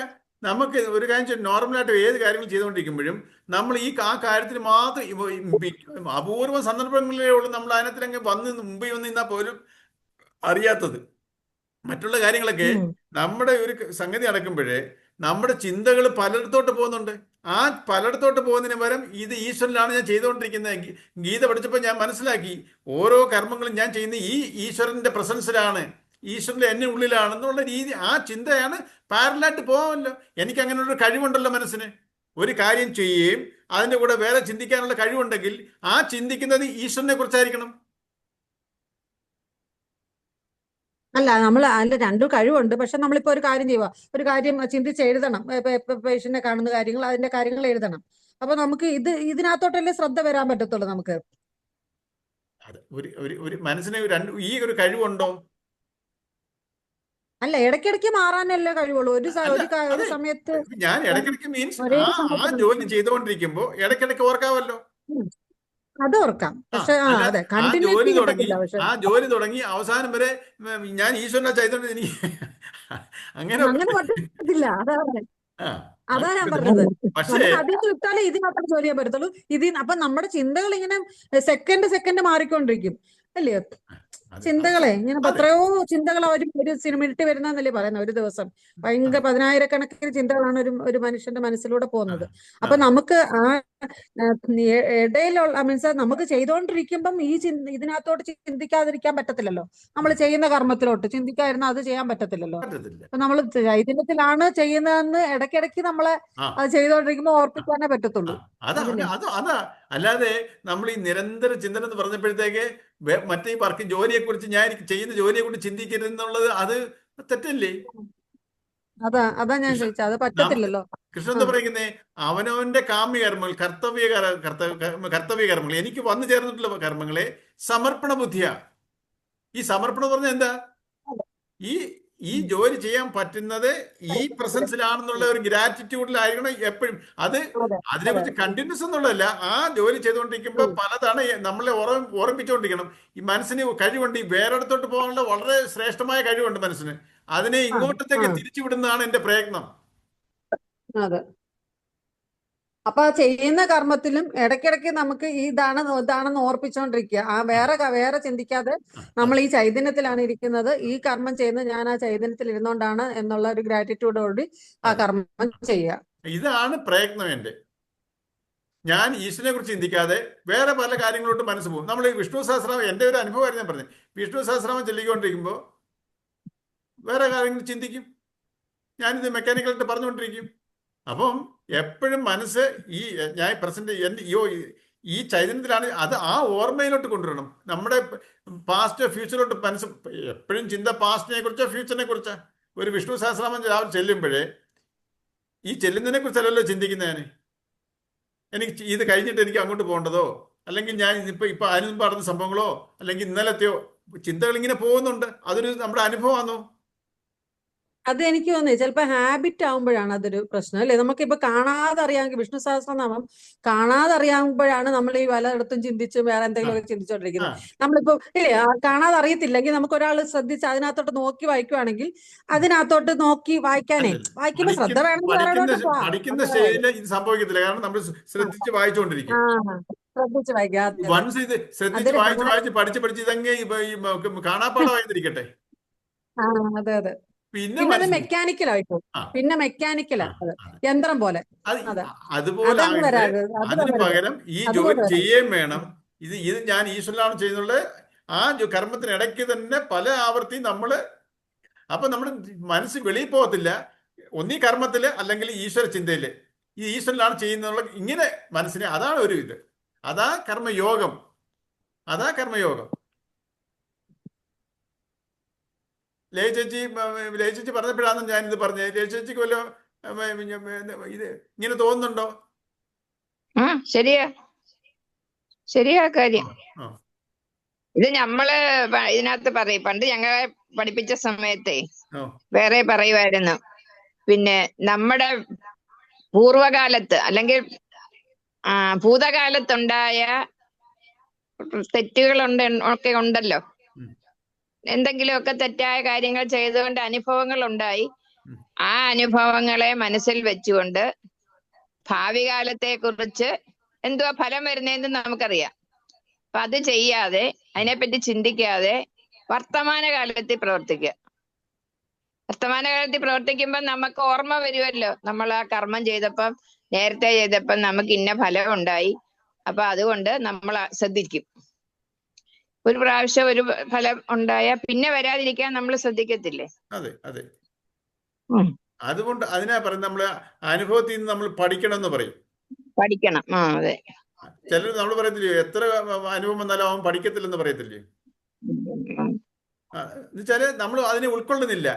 നമുക്ക് ഒരു കാര്യം നോർമലായിട്ട് ഏത് കാര്യങ്ങൾ ചെയ്തുകൊണ്ടിരിക്കുമ്പോഴും നമ്മൾ ആ കാര്യത്തിന് മാത്രം അപൂർവ സന്ദർഭങ്ങളിലേ ഉള്ളൂ നമ്മൾ അതിനകത്തിലങ്ങ് മുമ്പിൽ വന്ന് നിന്നാൽ പോലും അറിയാത്തത്. മറ്റുള്ള കാര്യങ്ങളൊക്കെ നമ്മുടെ ഒരു സംഗതി നടക്കുമ്പോഴേ നമ്മുടെ ചിന്തകൾ പലയിടത്തോട്ട് പോകുന്നുണ്ട്. ആ പലയിടത്തോട്ട് പോകുന്നതിന് പകരം ഇത് ഈശ്വരനാണ് ഞാൻ ചെയ്തുകൊണ്ടിരിക്കുന്നത്. ഗീത പഠിച്ചപ്പോൾ ഞാൻ മനസ്സിലാക്കി, ഓരോ കർമ്മങ്ങളും ഞാൻ ചെയ്യുന്ന ഈ ഈശ്വരന്റെ പ്രസൻസിലാണ്, ഈശ്വരന്റെ എന്നെ ഉള്ളിലാണെന്നുള്ള രീതി. ആ ചിന്തയാണ് പാരലായിട്ട് പോകാമല്ലോ. എനിക്ക് അങ്ങനെ ഒരു കഴിവുണ്ടല്ലോ മനസ്സിന്. ഒരു കാര്യം ചെയ്യുകയും അതിൻ്റെ കൂടെ വേറെ ചിന്തിക്കാനുള്ള കഴിവുണ്ടെങ്കിൽ ആ ചിന്തിക്കുന്നത് ഈശ്വരനെ കുറിച്ചായിരിക്കണം. അതിന്റെ രണ്ടും കഴിവുണ്ട്. പക്ഷെ നമ്മളിപ്പോ ഒരു കാര്യം ചെയ്യുക, ഒരു കാര്യം ചിന്തിച്ച് എഴുതണം. പേഷ്യന്റിനെ കാണുന്ന കാര്യങ്ങൾ, അതിന്റെ കാര്യങ്ങൾ എഴുതണം. അപ്പൊ നമുക്ക് ഇതിനകത്തോട്ടല്ലേ ശ്രദ്ധ വരാൻ പറ്റത്തുള്ളൂ നമുക്ക്. ഒരു മനസ്സിന് ഈ ഒരു കഴിവുണ്ടോ? അല്ല, ഇടയ്ക്കിടയ്ക്ക് മാറാനല്ലേ കഴിവുള്ളൂ. ഒരു സമയത്ത് ഞാൻ ഇടയ്ക്കിടയ്ക്ക് മീൻസ് ആ ജോലി ചെയ്തുകൊണ്ടിരിക്കുമ്പോ ഇടയ്ക്കിടയ്ക്ക് ഓർക്കാമല്ലോ. അത് ഓർക്കാം. പക്ഷെ അതെ, കണ്ടിന്യൂറ്റി കിട്ടത്തില്ല. പക്ഷെ ആ ജോലി തുടങ്ങി അവസാനം വരെ ഞാൻ ഈശ്വരനെ ചെയ്തോണ്ട് എനിക്ക് അങ്ങനെ പറ്റത്തില്ല. അതാ ഞാൻ പറഞ്ഞത്. പക്ഷേ അതിൽ വിട്ടാലേ ഇതിനകത്ത് ജോലി ചെയ്യാൻ പറ്റത്തുള്ളൂ. അപ്പൊ നമ്മുടെ ചിന്തകൾ ഇങ്ങനെ സെക്കൻഡ് മാറിക്കൊണ്ടിരിക്കും അല്ലേ? ചിന്തകളെ ഇങ്ങനെ എത്രയോ ചിന്തകൾ ഒരു മിനിറ്റ് വരുന്നല്ലേ പറയുന്നത്. ഒരു ദിവസം ഭയങ്കര 10,000-കണക്കിന് ചിന്തകളാണ് ഒരു മനുഷ്യന്റെ മനസ്സിലൂടെ പോകുന്നത്. അപ്പൊ നമുക്ക് ആ ഇടയിലുള്ള മീൻസ് നമുക്ക് ചെയ്തുകൊണ്ടിരിക്കുമ്പം ഇതിനകത്തോട്ട് ചിന്തിക്കാതിരിക്കാൻ പറ്റത്തില്ലല്ലോ. നമ്മൾ ചെയ്യുന്ന കർമ്മത്തിലോട്ട് ചിന്തിക്കാതിരുന്ന അത് ചെയ്യാൻ പറ്റത്തില്ലല്ലോ. അപ്പൊ നമ്മൾ ചൈതന്യത്തിലാണ് ചെയ്യുന്നതെന്ന് ഇടയ്ക്കിടയ്ക്ക് നമ്മളെ അത് ചെയ്തുകൊണ്ടിരിക്കുമ്പോൾ ഓർപ്പിക്കാനേ പറ്റത്തുള്ളൂ. അതാ അല്ലാതെ നമ്മൾ ഈ നിരന്തര ചിന്തനം എന്ന് പറഞ്ഞപ്പോഴത്തേക്ക് മറ്റേ ജോലിയെ കുറിച്ച്, ഞാൻ ചെയ്യുന്ന ജോലിയെ കുറിച്ച് ചിന്തിക്കരുതെന്നുള്ളത് അത് തെറ്റല്ലേ? അതാ ഞാൻ ചോദിച്ചത്. അത് പറ്റത്തില്ലല്ലോ. കൃഷ്ണൻ എന്താ പറയുന്നേ? അവനവന്റെ കാമ്യകർമ്മങ്ങൾ, കർത്തവ്യകർമ്മങ്ങൾ, എനിക്ക് വന്നു ചേർന്നിട്ടുള്ള കർമ്മങ്ങളെ സമർപ്പണ ബുദ്ധിയാ. ഈ സമർപ്പണം പറഞ്ഞാൽ എന്താ? ഈ ജോലി ചെയ്യാൻ പറ്റുന്നത് ഈ പ്രസൻസിലാണെന്നുള്ള ഒരു ഗ്രാറ്റിറ്റ്യൂഡിലായിരിക്കണം എപ്പോഴും. അതിനെക്കുറിച്ച് കണ്ടിന്യൂസ് എന്നുള്ളതല്ല. ആ ജോലി ചെയ്തുകൊണ്ടിരിക്കുമ്പോൾ പലതാണ് നമ്മളെ ഓർമ്മിച്ചുകൊണ്ടിരിക്കണം. ഈ മനസ്സിന് കഴിവുണ്ട്, ഈ വേറെടുത്തോട്ട് പോകാനുള്ള വളരെ ശ്രേഷ്ഠമായ കഴിവുണ്ട് മനസ്സിന്. അതിനെ ഇങ്ങോട്ടത്തേക്ക് തിരിച്ചുവിടുന്നതാണ് എന്റെ പ്രയത്നം. അതെ. അപ്പൊ ചെയ്യുന്ന കർമ്മത്തിലും ഇടയ്ക്കിടയ്ക്ക് നമുക്ക് ഇതാണെന്ന് ഓർപ്പിച്ചോണ്ടിരിക്കുക. വേറെ ചിന്തിക്കാതെ നമ്മൾ ഈ ചൈതന്യത്തിലാണ് ഇരിക്കുന്നത്, ഈ കർമ്മം ചെയ്യുന്നത് ഞാൻ ആ ചൈതന്യത്തിൽ ഇരുന്നോണ്ടാണ് എന്നുള്ള ഒരു ഗ്രാറ്റിറ്റ്യൂഡോടുകൂടി ആ കർമ്മം ചെയ്യുക. ഇതാണ് പ്രയത്നം എന്റെ. ഞാൻ ഈശ്വരനെ കുറിച്ച് ചിന്തിക്കാതെ വേറെ പല കാര്യങ്ങളോട്ട് മനസ്സ് പോകും. നമ്മൾ ഈ വിഷ്ണു സഹസ്രനാമം, എൻ്റെ ഒരു അനുഭവമായിരുന്നു ഞാൻ പറഞ്ഞത്. വിഷ്ണു സഹസ്രനാമം ചൊല്ലിക്കൊണ്ടിരിക്കുമ്പോൾ വേറെ കാര്യങ്ങൾ ചിന്തിക്കും. ഞാനിത് മെക്കാനിക്കലായിട്ട് പറഞ്ഞുകൊണ്ടിരിക്കും. അപ്പം എപ്പോഴും മനസ്സ് ഞാൻ പ്രസന്റ് ഈ ചൈതന്യത്തിലാണ്. അത് ആ ഓർമ്മയിലോട്ട് കൊണ്ടുവരണം. നമ്മുടെ പാസ്റ്റ് ഫ്യൂച്ചറിലോട്ട് മനസ്സ് എപ്പോഴും ചിന്ത പാസ്റ്റിനെ കുറിച്ചോ ഫ്യൂച്ചറിനെ കുറിച്ചോ. ഒരു വിഷ്ണു സഹസ്രനാമം രാവിലെ ചെല്ലുമ്പോഴേ ഈ ചെല്ലുന്നതിനെ കുറിച്ചല്ലല്ലോ ചിന്തിക്കുന്നതിന്. എനിക്ക് ഇത് കഴിഞ്ഞിട്ട് എനിക്ക് അങ്ങോട്ട് പോകേണ്ടതോ, അല്ലെങ്കിൽ ഞാൻ ഇപ്പൊ അതിന് മുമ്പ് നടന്ന സംഭവങ്ങളോ, അല്ലെങ്കിൽ ഇന്നലത്തെയോ ചിന്തകൾ ഇങ്ങനെ പോകുന്നുണ്ട്. അതൊരു നമ്മുടെ അനുഭവമാണോ? അത് എനിക്ക് തോന്നുന്നു ചിലപ്പോ ഹാബിറ്റ് ആവുമ്പോഴാണ് അതൊരു പ്രശ്നം അല്ലെ. നമുക്കിപ്പോ കാണാതെ അറിയാമെങ്കിൽ വിഷ്ണു സഹസ്രനാമം കാണാതെ അറിയാവുമ്പോഴാണ് നമ്മൾ ഈ പലയിടത്തും ചിന്തിച്ച് വേറെ ആ എന്തെങ്കിലുമൊക്കെ ആ ചിന്തിച്ചോണ്ടിരിക്കുന്നത്. നമ്മളിപ്പോ ഇല്ലേ കാണാതെ അറിയത്തില്ലെങ്കിൽ നമുക്ക് ഒരാൾ ശ്രദ്ധിച്ച് അതിനകത്തോട്ട് നോക്കി വായിക്കുവാണെങ്കിൽ അതിനകത്തോട്ട് നോക്കി വായിക്കാനേ അല്ലല്ല വായിക്കുമ്പോ ശ്രദ്ധ വേണമെങ്കിൽ വേറെ എവിടെയോട്ട് പോവാം, പഠിക്കുന്ന അത് വേറെ കാര്യം. സ്റ്റേജിൽ ഇത് സംഭവിക്കത്തില്ല. കാരണം നമ്മൾ ശ്രദ്ധിച്ച് വായിച്ചുകൊണ്ടിരിക്കും. ആ ശ്രദ്ധിച്ച് വായിക്കാം, അതെ അതെ. വൺസ് ഇത് ശ്രദ്ധിച്ച് അതൊരു വായിച്ച് വായിച്ച് പഠിച്ച് പഠിച്ച് ഇതങ്ങ് കാണാപ്പാടമായിരിക്കട്ടെ. ആ അതെ അതെ. പിന്നെ പിന്നെ അത് മനസ്സിലാവും. മെക്കാനിക്കലായിപ്പോ, ആ പിന്നെ ആ മെക്കാനിക്കലാ അത്, അതെ. യന്ത്രം പോലെ. അത് അതെ, അതുപോലെ അതങ്ങ് ആകരുത്. വരാത്, അത് അതിന് വരരുത്, പകരം ഈ അതുകൊണ്ട് ജോലി വരാം. ചെയ്യുകയും വേണം. ഇത് ഞാൻ ഈശ്വരനാണ് ചെയ്യുന്നത്. ആ കർമ്മത്തിനിടയ്ക്ക് തന്നെ പല ആവർത്തി നമ്മൾ, അപ്പൊ നമ്മുടെ മനസ്സ് വെളിയിൽ പോകത്തില്ല. ഒന്നീ കർമ്മത്തില് അല്ലെങ്കിൽ ഈശ്വര ചിന്തയില് ഈ ഈശ്വരനാണ് ചെയ്യുന്നുള്ള ഇങ്ങനെ മനസ്സിനെ, അതാണ് ഒരു ഇത്. അതാ കർമ്മയോഗം. അതാ കർമ്മയോഗം. ലയ ചേച്ചി പറഞ്ഞപ്പോഴാണ് ഞാനിത് പറഞ്ഞത്. ലയ ചേച്ചിക്ക് വല്ല ഇത് ഇങ്ങനെ തോന്നുന്നുണ്ടോ? ആ ശരിയാ, ശരിയാ ആ കാര്യം. ആ ഇത് നമ്മള് ഇതിനകത്ത് പറയും, പണ്ട് ഞങ്ങളെ പഠിപ്പിച്ച സമയത്തെ ആ വേറെ പറയുമായിരുന്നു. പിന്നെ നമ്മുടെ പൂർവകാലത്ത് അല്ലെങ്കിൽ ഭൂതകാലത്തുണ്ടായ തെറ്റുകളുണ്ട് ഒക്കെ ഉണ്ടല്ലോ. ഉം, എന്തെങ്കിലുമൊക്കെ തെറ്റായ കാര്യങ്ങൾ ചെയ്തുകൊണ്ട് അനുഭവങ്ങൾ ഉണ്ടായി. ഉം. ആ അനുഭവങ്ങളെ മനസ്സിൽ വെച്ചുകൊണ്ട് ഭാവി കാലത്തെ കുറിച്ച് എന്തുവാ ഫലം വരുന്നതെന്ന് നമുക്കറിയാം. അപ്പൊ അത് ചെയ്യാതെ, അതിനെപ്പറ്റി ചിന്തിക്കാതെ വർത്തമാനകാലത്തിൽ പ്രവർത്തിക്കുക. വർത്തമാനകാലത്തിൽ പ്രവർത്തിക്കുമ്പോൾ നമുക്ക് ഓർമ്മ വരുമല്ലോ, നമ്മൾ ആ കർമ്മം ചെയ്തപ്പം, നേരത്തെ ചെയ്തപ്പം നമുക്ക് ഇന്ന ഫലം ഉണ്ടായി. അപ്പൊ അതുകൊണ്ട് നമ്മൾ ശ്രദ്ധിക്കും. ഒരു പ്രാവശ്യം ഒരു ഫലം ഉണ്ടായാൽ പിന്നെ വരാതിരിക്കാൻ നമ്മൾ ശ്രദ്ധിക്കത്തില്ലേ? അതെ അതെ. ഉം. അതുകൊണ്ട് അതിനാ പറയും നമ്മൾ അനുഭവത്തിൽ നിന്ന് നമ്മൾ പഠിക്കണം എന്ന് പറയും. പഠിക്കണം. അതെ. ചിലർ നമ്മൾ പറയത്തില്ലേ, എത്ര അനുഭവം വന്നാലും അവൻ പഠിക്കത്തില്ലെന്ന് പറയത്തില്ലേ. എന്നുവെച്ചാല് നമ്മൾ അതിനെ ഉൾക്കൊള്ളുന്നില്ല.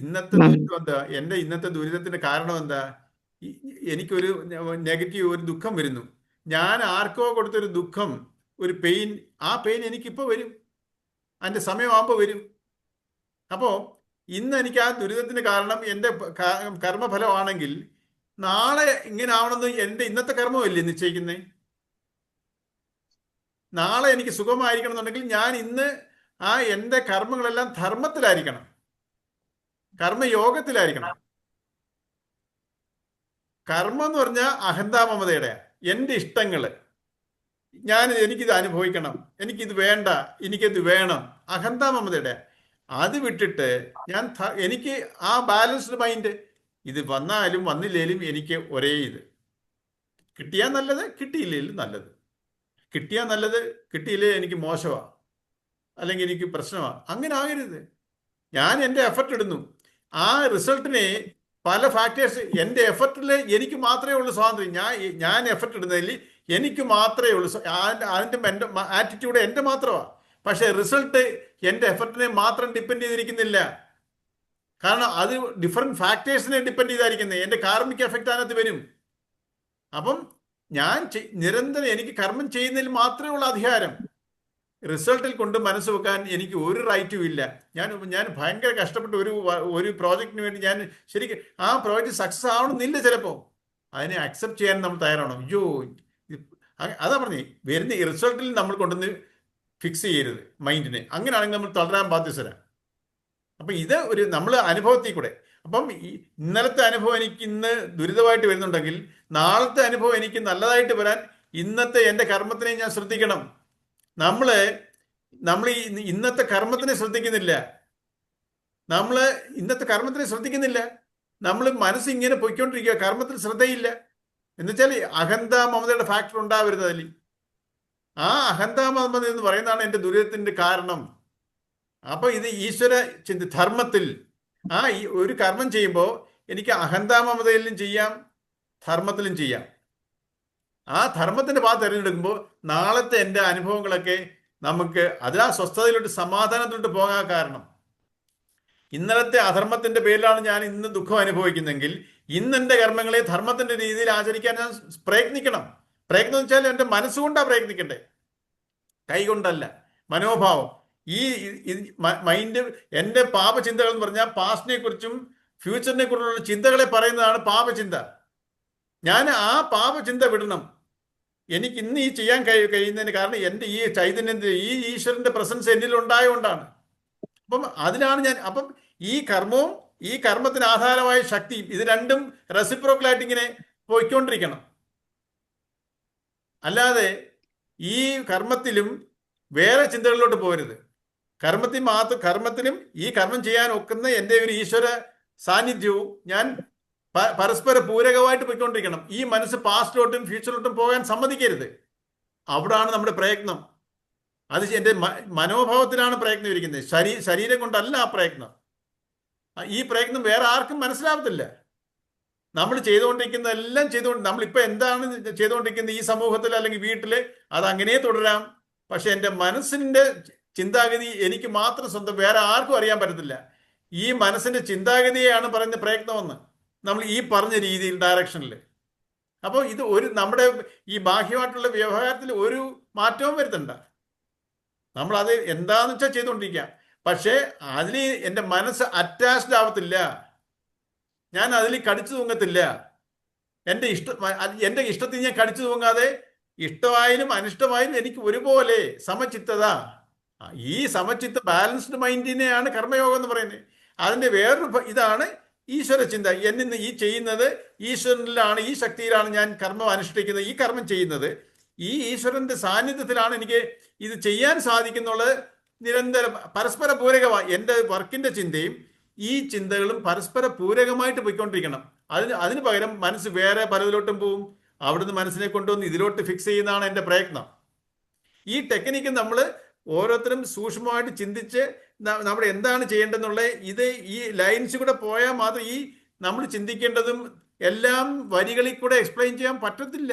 ഇന്നത്തെ ദുരിതം എന്താ? എൻ്റെ ഇന്നത്തെ ദുരിതത്തിന്റെ കാരണം എന്താ? എനിക്കൊരു നെഗറ്റീവ് ഒരു ദുഃഖം വരുന്നു. ഞാൻ ആർക്കോ കൊടുത്തൊരു ദുഃഖം, ഒരു പെയിൻ, ആ പെയിൻ എനിക്കിപ്പോ വരും, അതിന്റെ സമയമാകുമ്പോൾ വരും. അപ്പോ ഇന്ന് എനിക്ക് ആ ദുരിതത്തിന് കാരണം എൻ്റെ കർമ്മഫലമാണെങ്കിൽ നാളെ ഇങ്ങനെ ആവണമെന്ന് എൻ്റെ ഇന്നത്തെ കർമ്മമല്ലേ നിശ്ചയിക്കുന്നേ. നാളെ എനിക്ക് സുഖമായിരിക്കണം എന്നുണ്ടെങ്കിൽ ഞാൻ ഇന്ന് ആ എൻ്റെ കർമ്മങ്ങളെല്ലാം ധർമ്മത്തിലായിരിക്കണം, കർമ്മയോഗത്തിലായിരിക്കണം. കർമ്മം എന്ന് പറഞ്ഞാൽ അഹന്താമമതയുടെ, എൻ്റെ ഇഷ്ടങ്ങള്, എനിക്കിത് അനുഭവിക്കണം, എനിക്കിത് വേണ്ട, എനിക്കിത് വേണം, അഹന്താമമതയുടെ. അത് വിട്ടിട്ട് എനിക്ക് ആ ബാലൻസ്ഡ് മൈൻഡ്, ഇത് വന്നാലും വന്നില്ലേലും എനിക്ക് ഒരേ ഇത്, കിട്ടിയാൽ നല്ലത്, കിട്ടിയില്ലേലും നല്ലത്, കിട്ടിയാൽ നല്ലത്, കിട്ടിയില്ലേ എനിക്ക് മോശമാണ്, അല്ലെങ്കിൽ എനിക്ക് പ്രശ്നമാണ്. അങ്ങനെ ആകരുത്. ഞാൻ എൻ്റെ എഫർട്ട് ഇടുന്നു, ആ റിസൾട്ടിനെ പല ഫാക്ടേഴ്സ്, എൻ്റെ എഫർട്ടിൽ എനിക്ക് മാത്രമേ ഉള്ളൂ സ്വാതന്ത്ര്യം. ഞാൻ എഫർട്ട് ഇടുന്നതിൽ എനിക്ക് മാത്രമേ ഉള്ളൂ. അതിൻ്റെ എൻ്റെ ആറ്റിറ്റ്യൂഡ് എൻ്റെ മാത്രമാണ്. പക്ഷേ റിസൾട്ട് എൻ്റെ എഫർട്ടിനെ മാത്രം ഡിപ്പെൻഡ് ചെയ്തിരിക്കുന്നില്ല. കാരണം അത് ഡിഫറെൻറ്റ് ഫാക്ടേഴ്സിനെ ഡിപ്പെൻഡ് ചെയ്തായിരിക്കുന്നത്. എൻ്റെ കാർമിക് എഫക്റ്റ് അതിനകത്ത് വരും. അപ്പം ഞാൻ നിരന്തരം എനിക്ക് കർമ്മം ചെയ്യുന്നതിൽ മാത്രമേ ഉള്ളൂ അധികാരം. റിസൾട്ടിൽ കൊണ്ട് മനസ്സ് വെക്കാൻ എനിക്ക് ഒരു റൈറ്റും ഇല്ല. ഞാൻ ഭയങ്കര കഷ്ടപ്പെട്ട് ഒരു പ്രോജക്റ്റിന് വേണ്ടി ഞാൻ ശരിക്കും ആ പ്രോജക്റ്റ് സക്സസ് ആവണമെന്നില്ല. ചിലപ്പോൾ അതിനെ അക്സെപ്റ്റ് ചെയ്യാൻ നമ്മൾ തയ്യാറാണോ? അയ്യോ, അതാ പറഞ്ഞേ, വരുന്ന ഈ റിസൾട്ടിൽ നമ്മൾ കൊണ്ടുവന്ന് ഫിക്സ് ചെയ്യരുത് മൈൻഡിനെ. അങ്ങനെയാണെങ്കിൽ നമ്മൾ തളരാൻ ബാധ്യസ്ഥരാണ്. അപ്പം ഇത് നമ്മൾ അനുഭവത്തിൽ കൂടെ. അപ്പം ഇന്നലത്തെ അനുഭവം എനിക്ക് ഇന്ന് ദുരിതമായിട്ട് വരുന്നുണ്ടെങ്കിൽ നാളത്തെ അനുഭവം എനിക്ക് നല്ലതായിട്ട് വരാൻ ഇന്നത്തെ എൻ്റെ കർമ്മത്തിനെ ഞാൻ ശ്രദ്ധിക്കണം. നമ്മൾ ഈ ഇന്നത്തെ കർമ്മത്തിനെ ശ്രദ്ധിക്കുന്നില്ല. നമ്മൾ മനസ്സിങ്ങനെ പൊയ്ക്കൊണ്ടിരിക്കുക, കർമ്മത്തിൽ ശ്രദ്ധയില്ല. എന്നുവെച്ചാൽ അഹന്ത മമതയുടെ ഫാക്ടർ ഉണ്ടാവരുത് അതിൽ. ആ അഹന്ത മമത എന്ന് പറയുന്നതാണ് എൻ്റെ ദുരിതത്തിന്റെ കാരണം. അപ്പൊ ഇത് ഈശ്വര ധർമ്മത്തിൽ ഒരു കർമ്മം ചെയ്യുമ്പോൾ എനിക്ക് അഹന്ത മമതയിലും ചെയ്യാം, ധർമ്മത്തിലും ചെയ്യാം. ആ ധർമ്മത്തിന്റെ പാത തിരഞ്ഞെടുക്കുമ്പോൾ നാളത്തെ എൻ്റെ അനുഭവങ്ങളൊക്കെ നമുക്ക് അതിലാ സ്വസ്ഥതയിലോട്ട് സമാധാനത്തിലോട്ട് പോകാൻ കാരണം. ഇന്നലത്തെ അധർമ്മത്തിന്റെ പേരിലാണ് ഞാൻ ഇന്ന് ദുഃഖം അനുഭവിക്കുന്നെങ്കിൽ ഇന്നെൻ്റെ കർമ്മങ്ങളെ ധർമ്മത്തിന്റെ രീതിയിൽ ആചരിക്കാൻ ഞാൻ പ്രയത്നിക്കണം. പ്രയത്നം വെച്ചാൽ എൻ്റെ മനസ്സുകൊണ്ടാണ് പ്രയത്നിക്കണ്ടേ, കൈകൊണ്ടല്ല. മനോഭാവം, ഈ മൈൻഡ്, എൻ്റെ പാപചിന്തകൾ എന്ന് പറഞ്ഞാൽ പാസ്റ്റിനെ കുറിച്ചും ഫ്യൂച്ചറിനെ കുറിച്ചുള്ള ചിന്തകളെ പറയുന്നതാണ് പാപചിന്ത. ഞാൻ ആ പാപചിന്ത വിടണം. എനിക്ക് ഇന്ന് ഈ ചെയ്യാൻ കഴിയുന്നതിന് കാരണം എൻ്റെ ഈ ചൈതന്യത്തിന്റെ, ഈ ഈശ്വരന്റെ പ്രസൻസ് എന്നിൽ ഉണ്ടായതുകൊണ്ടാണ്. അപ്പം അതിലാണ് ഞാൻ, അപ്പം ഈ കർമ്മവും ഈ കർമ്മത്തിന് ആധാരമായ ശക്തിയും ഇത് രണ്ടും റെസിപ്രോക്കലായിട്ട് ഇങ്ങനെ പോയിക്കൊണ്ടിരിക്കണം. അല്ലാതെ ഈ കർമ്മത്തിലും വേറെ ചിന്തകളിലോട്ട് പോകരുത്. കർമ്മത്തിലും ഈ കർമ്മം ചെയ്യാൻ ഒക്കുന്ന എൻ്റെ ഒരു ഈശ്വര സാന്നിധ്യവും ഞാൻ പരസ്പര പൂരകമായിട്ട് പോയിക്കൊണ്ടിരിക്കണം. ഈ മനസ്സ് പാസ്റ്റിലോട്ടും ഫ്യൂച്ചറിലോട്ടും പോകാൻ സമ്മതിക്കരുത്. അവിടാണ് നമ്മുടെ പ്രയത്നം. അത് എൻ്റെ മനോഭാവത്തിലാണ് പ്രയത്നം ഇരിക്കുന്നത്. ശരീരം കൊണ്ടല്ല ആ പ്രയത്നം. ഈ പ്രയത്നം വേറെ ആർക്കും മനസ്സിലാവത്തില്ല. നമ്മൾ ചെയ്തുകൊണ്ടിരിക്കുന്നതെല്ലാം നമ്മളിപ്പോൾ എന്താണ് ചെയ്തുകൊണ്ടിരിക്കുന്നത് ഈ സമൂഹത്തിൽ അല്ലെങ്കിൽ വീട്ടിൽ, അതങ്ങനെ തുടരാം. പക്ഷെ എൻ്റെ മനസ്സിൻ്റെ ചിന്താഗതി എനിക്ക് മാത്രം സ്വന്തം, വേറെ ആർക്കും അറിയാൻ പറ്റത്തില്ല. ഈ മനസ്സിന്റെ ചിന്താഗതിയാണ് പറയുന്ന പ്രയത്നമെന്ന്, നമ്മൾ ഈ പറഞ്ഞ രീതിയിൽ, ഡയറക്ഷനിൽ. അപ്പോൾ ഇത് നമ്മുടെ ഈ ബാഹ്യമായിട്ടുള്ള വ്യവഹാരത്തിൽ ഒരു മാറ്റവും വരുത്തണ്ട. നമ്മളത് എന്താന്ന് വെച്ചാൽ ചെയ്തുകൊണ്ടിരിക്കാം. പക്ഷേ അതിൽ എൻ്റെ മനസ്സ് അറ്റാച്ച്ഡ് ആവത്തില്ല. ഞാൻ അതിൽ കടിച്ചു തൂങ്ങത്തില്ല. എൻ്റെ ഇഷ്ടത്തിൽ ഞാൻ കടിച്ചു തൂങ്ങാതെ ഇഷ്ടമായാലും അനിഷ്ടമായാലും എനിക്ക് ഒരുപോലെ സമചിത്തത, ഈ സമചിത്ത ബാലൻസ്ഡ് മൈൻഡിനെയാണ് കർമ്മയോഗം എന്ന് പറയുന്നത്. അതിൻ്റെ വേറൊരു ഇതാണ് ഈശ്വര ചിന്ത. എന്നിന്ന് ഈ ചെയ്യുന്നത് ഈശ്വരനിലാണ്, ഈ ശക്തിയിലാണ് ഞാൻ കർമ്മം അനുഷ്ഠിക്കുന്നത്, ഈ കർമ്മം ചെയ്യുന്നത് ഈ ഈശ്വരന്റെ സാന്നിധ്യത്തിലാണ് എനിക്ക് ഇത് ചെയ്യാൻ സാധിക്കുന്നുള്ളത്. നിരന്തരം പരസ്പര പൂരകമായി എൻ്റെ വർക്കിന്റെ ചിന്തയും ഈ ചിന്തകളും പരസ്പര പൂരകമായിട്ട് പോയിക്കൊണ്ടിരിക്കണം. അതിന് പകരം മനസ്സ് വേറെ പലതിലോട്ടും പോവും. അവിടുന്ന് മനസ്സിനെ കൊണ്ടുവന്ന് ഇതിലോട്ട് ഫിക്സ് ചെയ്യുന്നതാണ് എൻ്റെ പ്രയത്നം. ഈ ടെക്നിക്ക് നമ്മൾ ഓരോരുത്തരും സൂക്ഷ്മമായിട്ട് ചിന്തിച്ച് നമ്മൾ എന്താണ് ചെയ്യേണ്ടതെന്നുള്ള ഇത് ഈ ലൈൻസ് കൂടെ പോയാൽ മാത്രം ഈ നമ്മൾ ചിന്തിക്കേണ്ടതും എല്ലാം വരികളിൽ കൂടെ എക്സ്പ്ലെയിൻ ചെയ്യാൻ പറ്റത്തില്ല.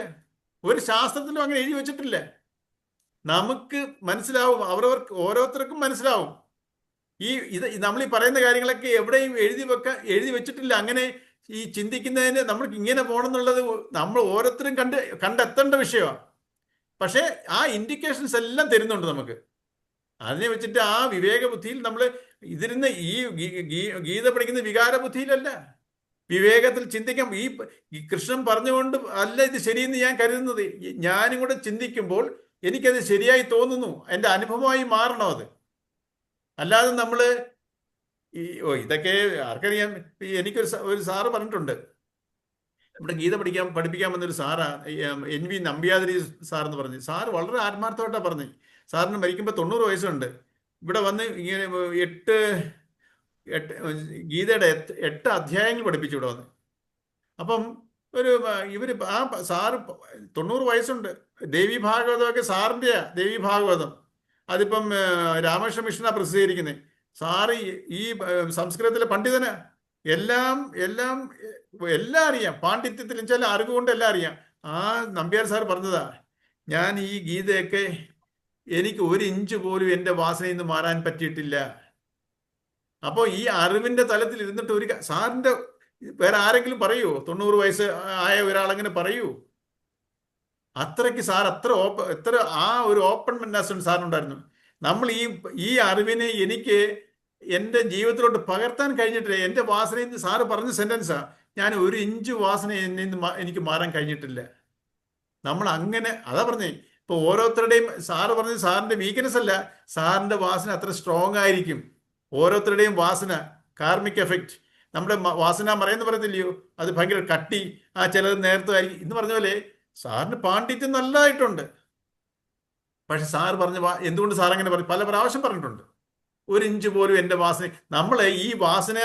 ഒരു ശാസ്ത്രത്തിലും അങ്ങനെ എഴുതി വെച്ചിട്ടില്ല. നമുക്ക് മനസ്സിലാവും, ഓരോരുത്തർക്കും മനസ്സിലാവും. ഇത് നമ്മൾ ഈ പറയുന്ന കാര്യങ്ങളൊക്കെ എവിടെയും എഴുതി വെച്ചിട്ടില്ല. അങ്ങനെ ഈ ചിന്തിക്കുന്നതിന് നമ്മൾക്ക് ഇങ്ങനെ പോകണം എന്നുള്ളത് നമ്മൾ ഓരോരുത്തരും കണ്ടെത്തേണ്ട വിഷയമാണ്. പക്ഷേ ആ ഇൻഡിക്കേഷൻസ് എല്ലാം തരുന്നുണ്ട് നമുക്ക്. അതിനെ വെച്ചിട്ട് ആ വിവേക ബുദ്ധിയിൽ നമ്മൾ ഇതിരുന്ന് ഈ ഗീത പഠിക്കുന്ന വികാര ബുദ്ധിയിലല്ല, വിവേകത്തിൽ ചിന്തിക്കാം. ഈ കൃഷ്ണൻ പറഞ്ഞുകൊണ്ട് അല്ല ഇത് ശരിയെന്ന് ഞാൻ കരുതുന്നത്. ഞാനും കൂടെ ചിന്തിക്കുമ്പോൾ എനിക്കത് ശരിയായി തോന്നുന്നു, എൻ്റെ അനുഭവമായി മാറണം അത്. അല്ലാതെ നമ്മൾ ഇതൊക്കെ ആർക്കറിയാം. എനിക്കൊരു സാറ് പറഞ്ഞിട്ടുണ്ട്, ഇവിടെ ഗീത പഠിപ്പിക്കാൻ വന്നൊരു സാറാ, NV നമ്പ്യാതിരി സാർ എന്ന് പറഞ്ഞു. സാറ് വളരെ ആത്മാർത്ഥമായിട്ടാണ് പറഞ്ഞു. സാറിന് മരിക്കുമ്പോൾ 90 വയസ്സുണ്ട്. ഇവിടെ വന്ന് ഇങ്ങനെ ഗീതയുടെ 8 അധ്യായങ്ങൾ പഠിപ്പിച്ചു ഇവിടെ വന്ന്. അപ്പം ആ സാറ് 90 വയസ്സുണ്ട്. ദേവി ഭാഗവതമൊക്കെ സാറിൻ്റെയാ. ദേവി ഭാഗവതം അതിപ്പം രാമകൃഷ്ണ മിഷനാണ് പ്രസിദ്ധീകരിക്കുന്നത്. സാറ് ഈ സംസ്കൃതത്തിലെ പണ്ഡിതനാ. എല്ലാം അറിയാം. പാണ്ഡിത്യത്തിൽ വെച്ചാൽ അറിവുകൊണ്ട് എല്ലാം അറിയാം. ആ നമ്പ്യാർ സാർ പറഞ്ഞതാ, ഞാൻ ഈ ഗീതയൊക്കെ എനിക്ക് 1 ഇഞ്ച് പോലും എൻ്റെ വാസനയിൽ നിന്ന് മാറാൻ പറ്റിയിട്ടില്ല. അപ്പോൾ ഈ അറിവിന്റെ തലത്തിൽ ഇരുന്നിട്ട് സാറിന്റെ വേറെ ആരെങ്കിലും പറയുമോ? 90 വയസ്സ് ആയ ഒരാളെങ്ങനെ പറയൂ? അത്രയ്ക്ക് സാർ എത്ര ആ ഒരു ഓപ്പൺ മെന്നാസ് സാറിനുണ്ടായിരുന്നു. നമ്മൾ ഈ അറിവിനെ എനിക്ക് എൻ്റെ ജീവിതത്തിലോട്ട് പകർത്താൻ കഴിഞ്ഞിട്ടില്ല. എൻ്റെ വാസനയിൽ നിന്ന് സാറ് പറഞ്ഞ സെന്റൻസാ, ഞാൻ 1 ഇഞ്ച് വാസന എനിക്ക് മാറാൻ കഴിഞ്ഞിട്ടില്ല. നമ്മൾ അങ്ങനെ അതാ പറഞ്ഞേ. ഇപ്പൊ ഓരോരുത്തരുടെയും സാറ് പറഞ്ഞത് സാറിന്റെ വീക്ക്നെസ് അല്ല, സാറിന്റെ വാസന അത്ര സ്ട്രോങ് ആയിരിക്കും. ഓരോരുത്തരുടെയും വാസന, കാർമിക് എഫക്റ്റ്. നമ്മുടെ വാസന മറയെന്ന് പറയത്തില്ലയോ, അത് ഭയങ്കര കട്ടി, ചിലത് നേരത്തെ ആയിരിക്കും എന്ന് പറഞ്ഞ പോലെ സാറിന് പാണ്ഡിത്യം നല്ലതായിട്ടുണ്ട്. പക്ഷെ സാറ് പറഞ്ഞ എന്തുകൊണ്ട് സാർ അങ്ങനെ പറയും? പല പ്രാവശ്യം പറഞ്ഞിട്ടുണ്ട്, 1 ഇഞ്ച് പോലും എൻ്റെ വാസന. നമ്മളെ ഈ വാസന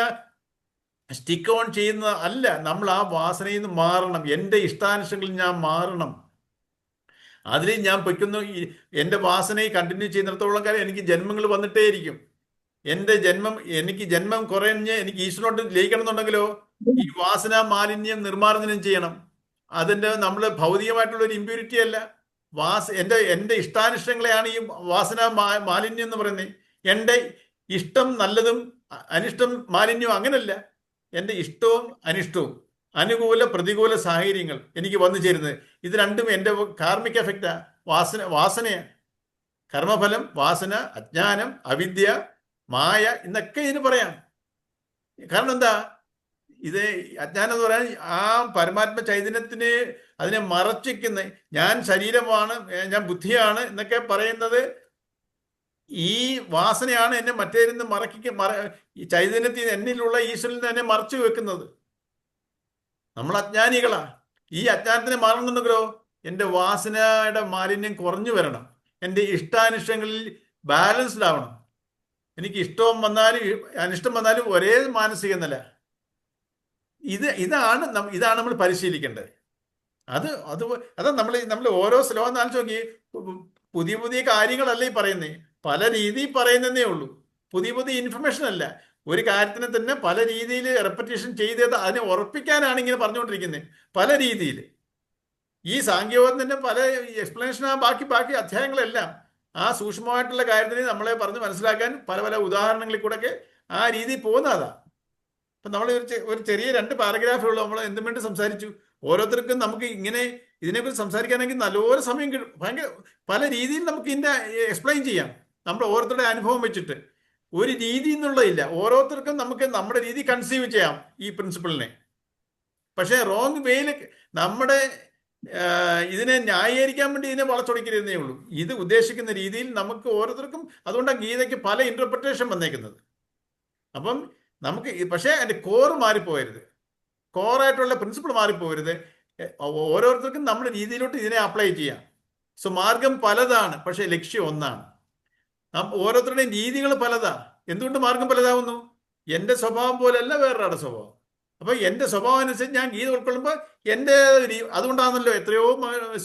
സ്റ്റിക്ക് ഓൺ ചെയ്യുന്ന അല്ല, നമ്മൾ ആ വാസനയിൽ നിന്ന് മാറണം. എൻ്റെ ഇഷ്ടാനിഷ്ടങ്ങളിൽ ഞാൻ മാറണം. അതിൽ ഞാൻ പൊയ്ക്കുന്നു. എൻ്റെ വാസനയെ കണ്ടിന്യൂ ചെയ്യുന്നിടത്തോളം കാലം എനിക്ക് ജന്മങ്ങൾ വന്നിട്ടേയിരിക്കും. എനിക്ക് ജന്മം കുറഞ്ഞ് എനിക്ക് ഈശ്വരനോട്ട് ലയിക്കണം എന്നുണ്ടെങ്കിലോ ഈ വാസന മാലിന്യം നിർമ്മാർജ്ജനം ചെയ്യണം. അതിൻ്റെ നമ്മൾ ഭൗതികമായിട്ടുള്ള ഒരു ഇമ്പ്യൂരിറ്റി അല്ല. എൻ്റെ ഇഷ്ടാനിഷ്ടങ്ങളെയാണ് ഈ വാസന മാലിന്യം എന്ന് പറയുന്നത്. എൻ്റെ ഇഷ്ടം നല്ലതും അനിഷ്ടം മാലിന്യവും അങ്ങനല്ല. എൻ്റെ ഇഷ്ടവും അനിഷ്ടവും, അനുകൂല പ്രതികൂല സാഹചര്യങ്ങൾ എനിക്ക് വന്നു ചേരുന്നത്, ഇത് രണ്ടും എൻ്റെ കാർമിക് എഫക്റ്റാ, വാസനയാണ്. കർമ്മഫലം, വാസന, അജ്ഞാനം, അവിദ്യ, മായ എന്നൊക്കെ ഇതിന് പറയാം. കാരണം എന്താ? ഇത് അജ്ഞാനം എന്ന് പറയാൻ ആ പരമാത്മ ചൈതന്യത്തിന് അതിനെ മറച്ചിരിക്കുന്ന, ഞാൻ ശരീരമാണ്, ഞാൻ ബുദ്ധിയാണ് എന്നൊക്കെ പറയുന്നത് ഈ വാസനയാണ് എന്നെ മറ്റേതിൽ ഈ ചൈതന്യത്തിൽ എന്നിലുള്ള ഈശ്വരനിൽ നിന്ന് എന്നെ മറച്ചു വെക്കുന്നത്. നമ്മൾ അജ്ഞാനികളാ. ഈ അജ്ഞാനത്തിനെ മാറണമെന്നുണ്ടെങ്കിലോ എൻ്റെ വാസനയുടെ മാലിന്യം കുറഞ്ഞു വരണം. എൻ്റെ ഇഷ്ടാനിഷ്ടങ്ങളിൽ ബാലൻസ്ഡ് ആവണം. എനിക്ക് ഇഷ്ടം വന്നാലും അനിഷ്ടം വന്നാലും ഒരേ മാനസിക നില. ഇതാണ് നമ്മൾ പരിശീലിക്കേണ്ടത്. അതാ നമ്മൾ ഓരോ ശ്ലോകം ആലോചിച്ച് നോക്കി. പുതിയ പുതിയ കാര്യങ്ങളല്ല ഈ പറയുന്നത്, പല രീതിയിൽ പറയുന്നതേ ഉള്ളൂ. പുതിയ പുതിയ ഇൻഫർമേഷൻ അല്ല. ഒരു കാര്യത്തിനെ തന്നെ പല രീതിയിൽ റെപ്പറ്റീഷൻ ചെയ്തത് അതിനെ ഉറപ്പിക്കാനാണ് ഇങ്ങനെ പറഞ്ഞുകൊണ്ടിരിക്കുന്നത്, പല രീതിയിൽ. ഈ സാങ്കേതികത്തിന്റെ പല എക്സ്പ്ലനേഷൻ, ബാക്കി അധ്യായങ്ങളെല്ലാം ആ സൂക്ഷ്മമായിട്ടുള്ള കാര്യത്തിന് നമ്മളെ പറഞ്ഞ് മനസ്സിലാക്കാൻ പല പല ഉദാഹരണങ്ങളിൽ കൂടെയൊക്കെ ആ രീതിയിൽ പോകുന്നതാ. അപ്പം നമ്മൾ ഒരു ചെറിയ 2 പാരഗ്രാഫുകൾ നമ്മൾ എന്തും വേണ്ടി സംസാരിച്ചു. ഓരോരുത്തർക്കും നമുക്ക് ഇങ്ങനെ ഇതിനെക്കുറിച്ച് സംസാരിക്കാനെങ്കിൽ നല്ലൊരു സമയം കിട്ടും. ഭയങ്കര പല രീതിയിൽ നമുക്ക് ഇതിൻ്റെ എക്സ്പ്ലെയിൻ ചെയ്യാം, നമ്മുടെ ഓരോരുത്തരുടെ അനുഭവം വെച്ചിട്ട്. ഒരു രീതി എന്നുള്ളതില്ല, ഓരോരുത്തർക്കും നമുക്ക് നമ്മുടെ രീതി കൺസീവ് ചെയ്യാം ഈ പ്രിൻസിപ്പിളിനെ. പക്ഷേ റോങ് വേയിൽ നമ്മുടെ ഇതിനെ ന്യായീകരിക്കാൻ വേണ്ടി ഇതിനെ വളച്ചൊടിക്കരുതേ ഉള്ളൂ. ഇത് ഉദ്ദേശിക്കുന്ന രീതിയിൽ നമുക്ക് ഓരോരുത്തർക്കും, അതുകൊണ്ടാണ് ഗീതയ്ക്ക് പല ഇന്റർപ്രിട്ടേഷൻ വന്നേക്കുന്നത്. അപ്പം നമുക്ക് പക്ഷേ അതിൻ്റെ കോറ് മാറിപ്പോകരുത്, കോറായിട്ടുള്ള പ്രിൻസിപ്പിൾ മാറിപ്പോകരുത്. ഓരോരുത്തർക്കും നമ്മുടെ രീതിയിലോട്ട് ഇതിനെ അപ്ലൈ ചെയ്യാം. സോ മാർഗം പലതാണ്, പക്ഷേ ലക്ഷ്യം ഒന്നാണ്. ഓരോരുത്തരുടെയും രീതികൾ പലതാ. എന്തുകൊണ്ട് മാർഗം പലതാവുന്നു? എൻ്റെ സ്വഭാവം പോലെയല്ല വേറൊരാളുടെ സ്വഭാവം. അപ്പൊ എൻ്റെ സ്വഭാവം അനുസരിച്ച് ഞാൻ ഗീത ഉൾക്കൊള്ളുമ്പോൾ എൻ്റെ അതുകൊണ്ടാണല്ലോ എത്രയോ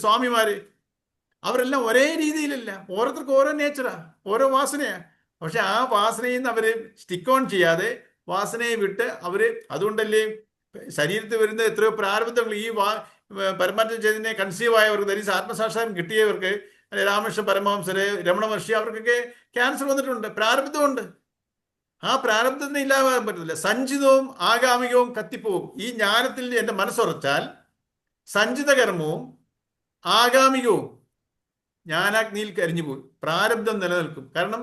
സ്വാമിമാര് അവരെല്ലാം ഒരേ രീതിയിലല്ല. ഓരോരുത്തർക്കും ഓരോ നേച്ചറാ, ഓരോ വാസനയാ. പക്ഷെ ആ വാസനയിൽ നിന്ന് അവര് സ്റ്റിക്ക് ഓൺ ചെയ്യാതെ വാസനയെ വിട്ട് അവര്, അതുകൊണ്ടല്ലേ ശരീരത്തിൽ വരുന്ന എത്രയോ പ്രാരബ്ധങ്ങൾ ഈ പരമാത്മ ചൈതന്യം കൺസീവ് ആയവർക്ക്, ദരിദ്ര ആത്മസാക്ഷാത്കാരം കിട്ടിയവർക്ക്, രാമകൃഷ്ണ പരമഹംസര്, രമണ മഹർഷി, അവർക്കൊക്കെ ക്യാൻസർ വന്നിട്ടുണ്ട്, പ്രാരബ്ധമുണ്ട്. ആ പ്രാരബ്ധത്തിന് ഇല്ലാതാകാൻ പറ്റത്തില്ല. സഞ്ചിതവും ആഗാമികവും കത്തിപ്പോവും. ഈ ജ്ഞാനത്തിൽ എൻ്റെ മനസ്സുറച്ചാൽ സഞ്ചിത കർമ്മവും ആഗാമികവും ജ്ഞാനാഗ്നിയിൽ കരിഞ്ഞു പോകും. പ്രാരബ്ധം നിലനിൽക്കും. കാരണം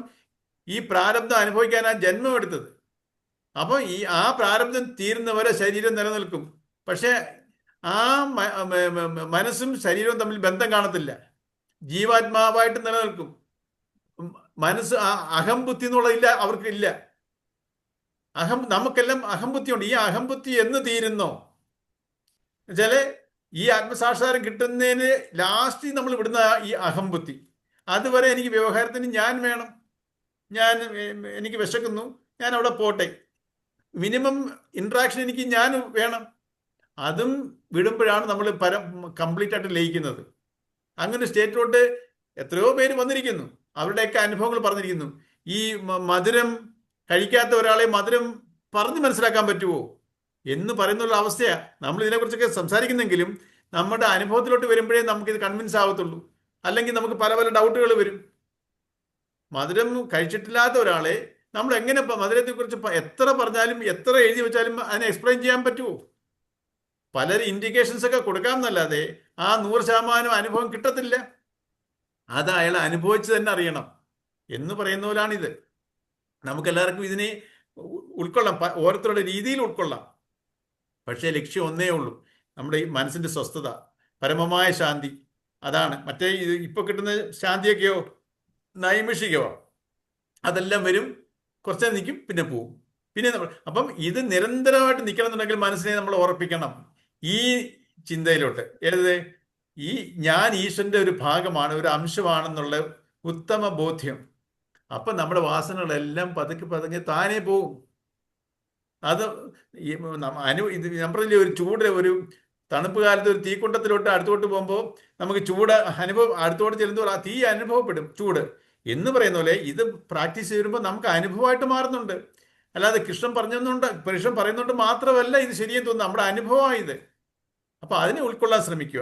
ഈ പ്രാരബ്ധം അനുഭവിക്കാനാ ജന്മം എടുത്തത്. അപ്പോൾ ആ പ്രാരബ്ധം തീരുന്നവരെ ശരീരം നിലനിൽക്കും. പക്ഷെ ആ മനസ്സും ശരീരവും തമ്മിൽ ബന്ധം കാണത്തില്ല, ജീവാത്മാവായിട്ട് നിലനിൽക്കും. മനസ്സ് അഹംബുദ്ധി എന്നുള്ളതില്ല, അവർക്കില്ല. നമുക്കെല്ലാം അഹംബുദ്ധിയുണ്ട്. ഈ അഹംബുദ്ധി എന്ന് തീരുന്നോ വെച്ചാല് ഈ ആത്മസാക്ഷാത്കാരം കിട്ടുന്നതിന് ലാസ്റ്റ് നമ്മൾ വിടുന്ന ഈ അഹംബുദ്ധി. അതുവരെ എനിക്ക് വ്യവഹാരത്തിന് ഞാൻ വേണം, എനിക്ക് വിശക്കുന്നു, ഞാൻ അവിടെ പോട്ടെ, മിനിമം ഇന്ററാക്ഷൻ എനിക്ക് ഞാൻ വേണം. അതും വിടുമ്പോഴാണ് നമ്മൾ കംപ്ലീറ്റ് ആയിട്ട് ലയിക്കുന്നത്. അങ്ങനെ സ്റ്റേറ്റിലോട്ട് എത്രയോ പേര് വന്നിരിക്കുന്നു, അവരുടെയൊക്കെ അനുഭവങ്ങൾ പറഞ്ഞിരിക്കുന്നു. ഈ മധുരം കഴിക്കാത്ത ഒരാളെ മധുരം പറഞ്ഞ് മനസ്സിലാക്കാൻ പറ്റുമോ എന്ന് പറയുന്നുള്ള അവസ്ഥയാണ്. നമ്മൾ ഇതിനെക്കുറിച്ചൊക്കെ സംസാരിക്കുന്നെങ്കിലും നമ്മുടെ അനുഭവത്തിലോട്ട് വരുമ്പോഴേ നമുക്കിത് കൺവിൻസ് ആവത്തുള്ളൂ. അല്ലെങ്കിൽ നമുക്ക് പല പല ഡൗട്ടുകൾ വരും. മധുരം കഴിച്ചിട്ടില്ലാത്ത ഒരാളെ നമ്മൾ എങ്ങനെ മധുരത്തെക്കുറിച്ച് എത്ര പറഞ്ഞാലും എത്ര എഴുതി വെച്ചാലും അതിനെ എക്സ്പ്ലെയിൻ ചെയ്യാൻ പറ്റുമോ? പലരും ഇൻഡിക്കേഷൻസ് ഒക്കെ കൊടുക്കാമെന്നല്ലാതെ ആ 100% അനുഭവം കിട്ടത്തില്ല. അത് അയാൾ അനുഭവിച്ച് തന്നെ അറിയണം എന്ന് പറയുന്ന പോലാണിത്. നമുക്കെല്ലാവർക്കും ഇതിനെ ഉൾക്കൊള്ളാം, ഓരോരുത്തരുടെ രീതിയിൽ ഉൾക്കൊള്ളാം. പക്ഷേ ലക്ഷ്യം ഒന്നേ ഉള്ളൂ, നമ്മുടെ ഈ മനസ്സിന്റെ സ്വസ്ഥത, പരമമായ ശാന്തി. അതാണ്. മറ്റേ ഇപ്പൊ കിട്ടുന്ന ശാന്തിയൊക്കെയോ നൈമിഷികമോ, അതെല്ലാം വരും, കുറച്ചേ നിൽക്കും, പിന്നെ പോവും. പിന്നെ അപ്പം ഇത് നിരന്തരമായിട്ട് നിൽക്കണം എന്നുണ്ടെങ്കിൽ മനസ്സിനെ നമ്മൾ ഉറപ്പിക്കണം ഈ ചിന്തയിലോട്ട്. ഏത്? ഈ ഞാൻ ഈശ്വരന്റെ ഒരു ഭാഗമാണ്, ഒരു അംശമാണെന്നുള്ള ഉത്തമ ബോധ്യം. അപ്പം നമ്മുടെ വാസനകളെല്ലാം പതുക്കെ പതുക്കെ താനേ പോവും. അത് ഞാൻ പറഞ്ഞില്ലേ, ഒരു ചൂട്, ഒരു തണുപ്പ് കാലത്ത് ഒരു തീക്കുണ്ടത്തിലോട്ട് അടുത്തോട്ട് പോകുമ്പോൾ നമുക്ക് ചൂട് അടുത്തോട്ട് ചെല്ലുമ്പോൾ ആ തീ അനുഭവപ്പെടും, ചൂട് എന്ന് പറയുന്ന പോലെ ഇത് പ്രാക്ടീസ് ചെയ്യുമ്പോൾ നമുക്ക് അനുഭവമായിട്ട് മാറുന്നുണ്ട്. അല്ലാതെ കൃഷ്ണൻ പറയുന്നുണ്ട് മാത്രമല്ല ഇത് ശരിയെന്ന് തോന്നുന്നു, നമ്മുടെ അനുഭവമാണ് ഇത്. അപ്പൊ അതിനെ ഉൾക്കൊള്ളാൻ ശ്രമിക്കുക.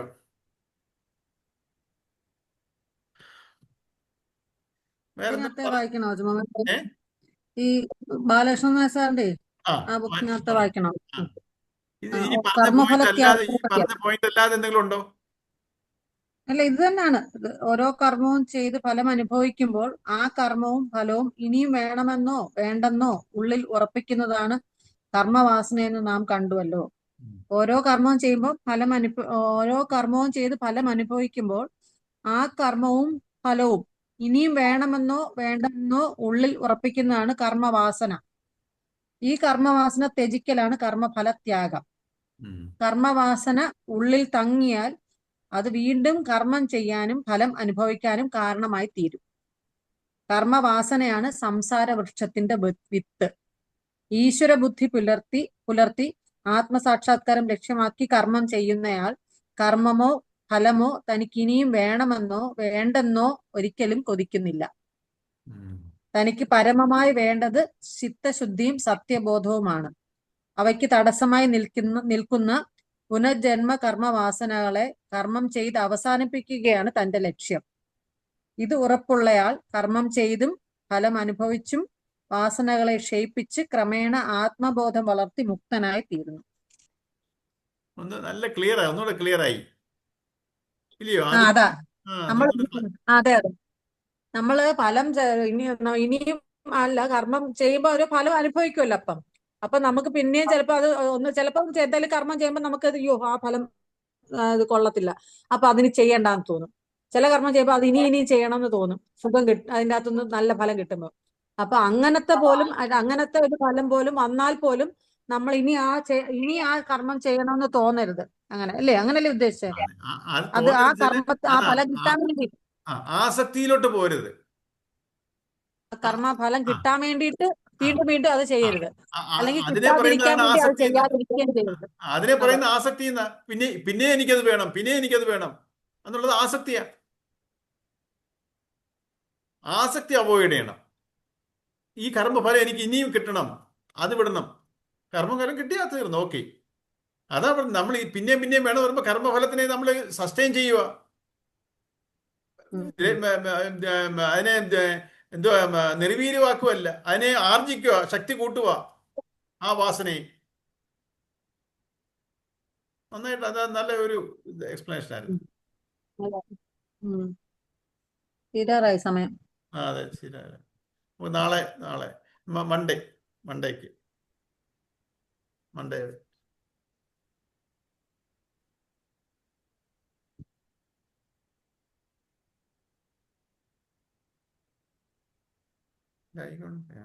വായിക്കണോ ഈ ബാലകൃഷ്ണൻ സാറിന്റെ ആ ബുക്കിനകത്ത് വായിക്കണം. ഈ പറഞ്ഞ പോയിന്റ് അല്ലാതെ എന്തെങ്കിലും ഉണ്ടോ? അല്ല, ഇത് തന്നെയാണ്. ഓരോ കർമ്മവും ചെയ്ത് ഫലം അനുഭവിക്കുമ്പോൾ ആ കർമ്മവും ഫലവും ഇനിയും വേണമെന്നോ വേണ്ടെന്നോ ഉള്ളിൽ ഉറപ്പിക്കുന്നതാണ് കർമ്മവാസനയെന്ന് നാം കണ്ടുവല്ലോ. ഓരോ കർമ്മവും ചെയ്യുമ്പോൾ ഓരോ കർമ്മവും ചെയ്ത് ഫലം അനുഭവിക്കുമ്പോൾ ആ കർമ്മവും ഫലവും ഇനിയും വേണമെന്നോ വേണ്ടെന്നോ ഉള്ളിൽ ഉറപ്പിക്കുന്നതാണ് കർമ്മവാസന. ഈ കർമ്മവാസന ത്യജിക്കലാണ് കർമ്മഫലത്യാഗം. കർമ്മവാസന ഉള്ളിൽ തങ്ങിയാൽ അത് വീണ്ടും കർമ്മം ചെയ്യാനും ഫലം അനുഭവിക്കാനും കാരണമായി തീരും. കർമ്മവാസനയാണ് സംസാര വൃക്ഷത്തിന്റെ വിത്ത്. ഈശ്വര ബുദ്ധി പുലർത്തി ആത്മസാക്ഷാത്കാരം ലക്ഷ്യമാക്കി കർമ്മം ചെയ്യുന്നയാൾ കർമ്മമോ ഫലമോ തനിക്കിനിയും വേണമെന്നോ വേണ്ടെന്നോ ഒരിക്കലും കൊതിക്കുന്നില്ല. തനിക്ക് പരമമായി വേണ്ടത് ചിത്തശുദ്ധിയും സത്യബോധവുമാണ്. അവയ്ക്ക് തടസ്സമായി നിൽക്കുന്ന പുനർജന്മ കർമ്മവാസനകളെ കർമ്മം ചെയ്ത് അവസാനിപ്പിക്കുകയാണ് തന്റെ ലക്ഷ്യം. ഇത് ഉറപ്പുള്ളയാൾ കർമ്മം ചെയ്തും ഫലം അനുഭവിച്ചും വാസനകളെ ക്ഷയിപ്പിച്ച് ക്രമേണ ആത്മബോധം വളർത്തി മുക്തനായി തീരുന്നു. നല്ല ക്ലിയർ ആയി, ഒന്നുകൂടെ ക്ലിയർ ആയി ഇല്ലയോ? അതാ നമ്മൾ അതെ നമ്മള് ഫലം ഇനിയും അല്ല, കർമ്മം ചെയ്യുമ്പോ ഒരു ഫലം അനുഭവിക്കുമല്ലോ. അപ്പൊ നമുക്ക് പിന്നെയും ചിലപ്പോ അത് ചിലപ്പോ എന്തായാലും കർമ്മം ചെയ്യുമ്പോൾ നമുക്ക് അയ്യോ ആ ഫലം ഇത് കൊള്ളത്തില്ല, അപ്പൊ അതിന് ചെയ്യണ്ടെന്ന് തോന്നും. ചില കർമ്മം ചെയ്യുമ്പോൾ അത് ഇനിയും ചെയ്യണമെന്ന് തോന്നും, സുഖം കിട്ടും അതിൻ്റെ അകത്തുനിന്ന് നല്ല ഫലം കിട്ടുമ്പോൾ. അപ്പൊ അങ്ങനത്തെ ഒരു ഫലം പോലും വന്നാൽ പോലും നമ്മൾ ഇനി ആ കർമ്മം ചെയ്യണമെന്ന് തോന്നരുത്. അങ്ങനെ അല്ലേ? അങ്ങനല്ലേ ഉദ്ദേശിച്ചത്? അത് ആ ഫലം കിട്ടാൻ വേണ്ടി, ആസക്തിയിലോട്ട് പോരുത്. കർമ്മഫലം കിട്ടാൻ വേണ്ടിയിട്ട് വീണ്ടും വീണ്ടും അത് ചെയ്യരുത്, അല്ലെങ്കിൽ അതിനെ കിട്ടാതിരിക്കാൻ പറയുന്നതാണ് വേണ്ടി അത് ആസക്തി. ചെയ്യാതിരിക്കുകയും ചെയ്യരുത്. അതിനെ പറയുന്ന ആസക്തി എന്നാ. പിന്നെ എനിക്കത് വേണം, പിന്നെ എനിക്കത് വേണം എന്നുള്ളത് ആസക്തിയാ. ആസക്തി അവോയ്ഡ് ചെയ്യണം. ഈ കർമ്മഫലം എനിക്ക് ഇനിയും കിട്ടണം, അത് വിടണം. കർമ്മഫലം കിട്ടിയാൽ തീർന്നു, ഓക്കെ. അതാ നമ്മൾ പിന്നെയും പിന്നെയും വേണം വരുമ്പോ കർമ്മഫലത്തിനെ നമ്മൾ സസ്റ്റെയിൻ ചെയ്യുക. അതിനെ എന്തുവാ നിർവീര്യമാക്കുവല്ല, അതിനെ ആർജിക്കുക, ശക്തി കൂട്ടുക ആ വാസനയെ. നന്നായിട്ട് അത് നല്ല ഒരു എക്സ്പ്ലനേഷൻ ആയിരുന്നു. തീരാറായി സമയം. അതെ, ശരി. നാളെ മൺഡേക്ക് ആയിക്കോട്ടെ.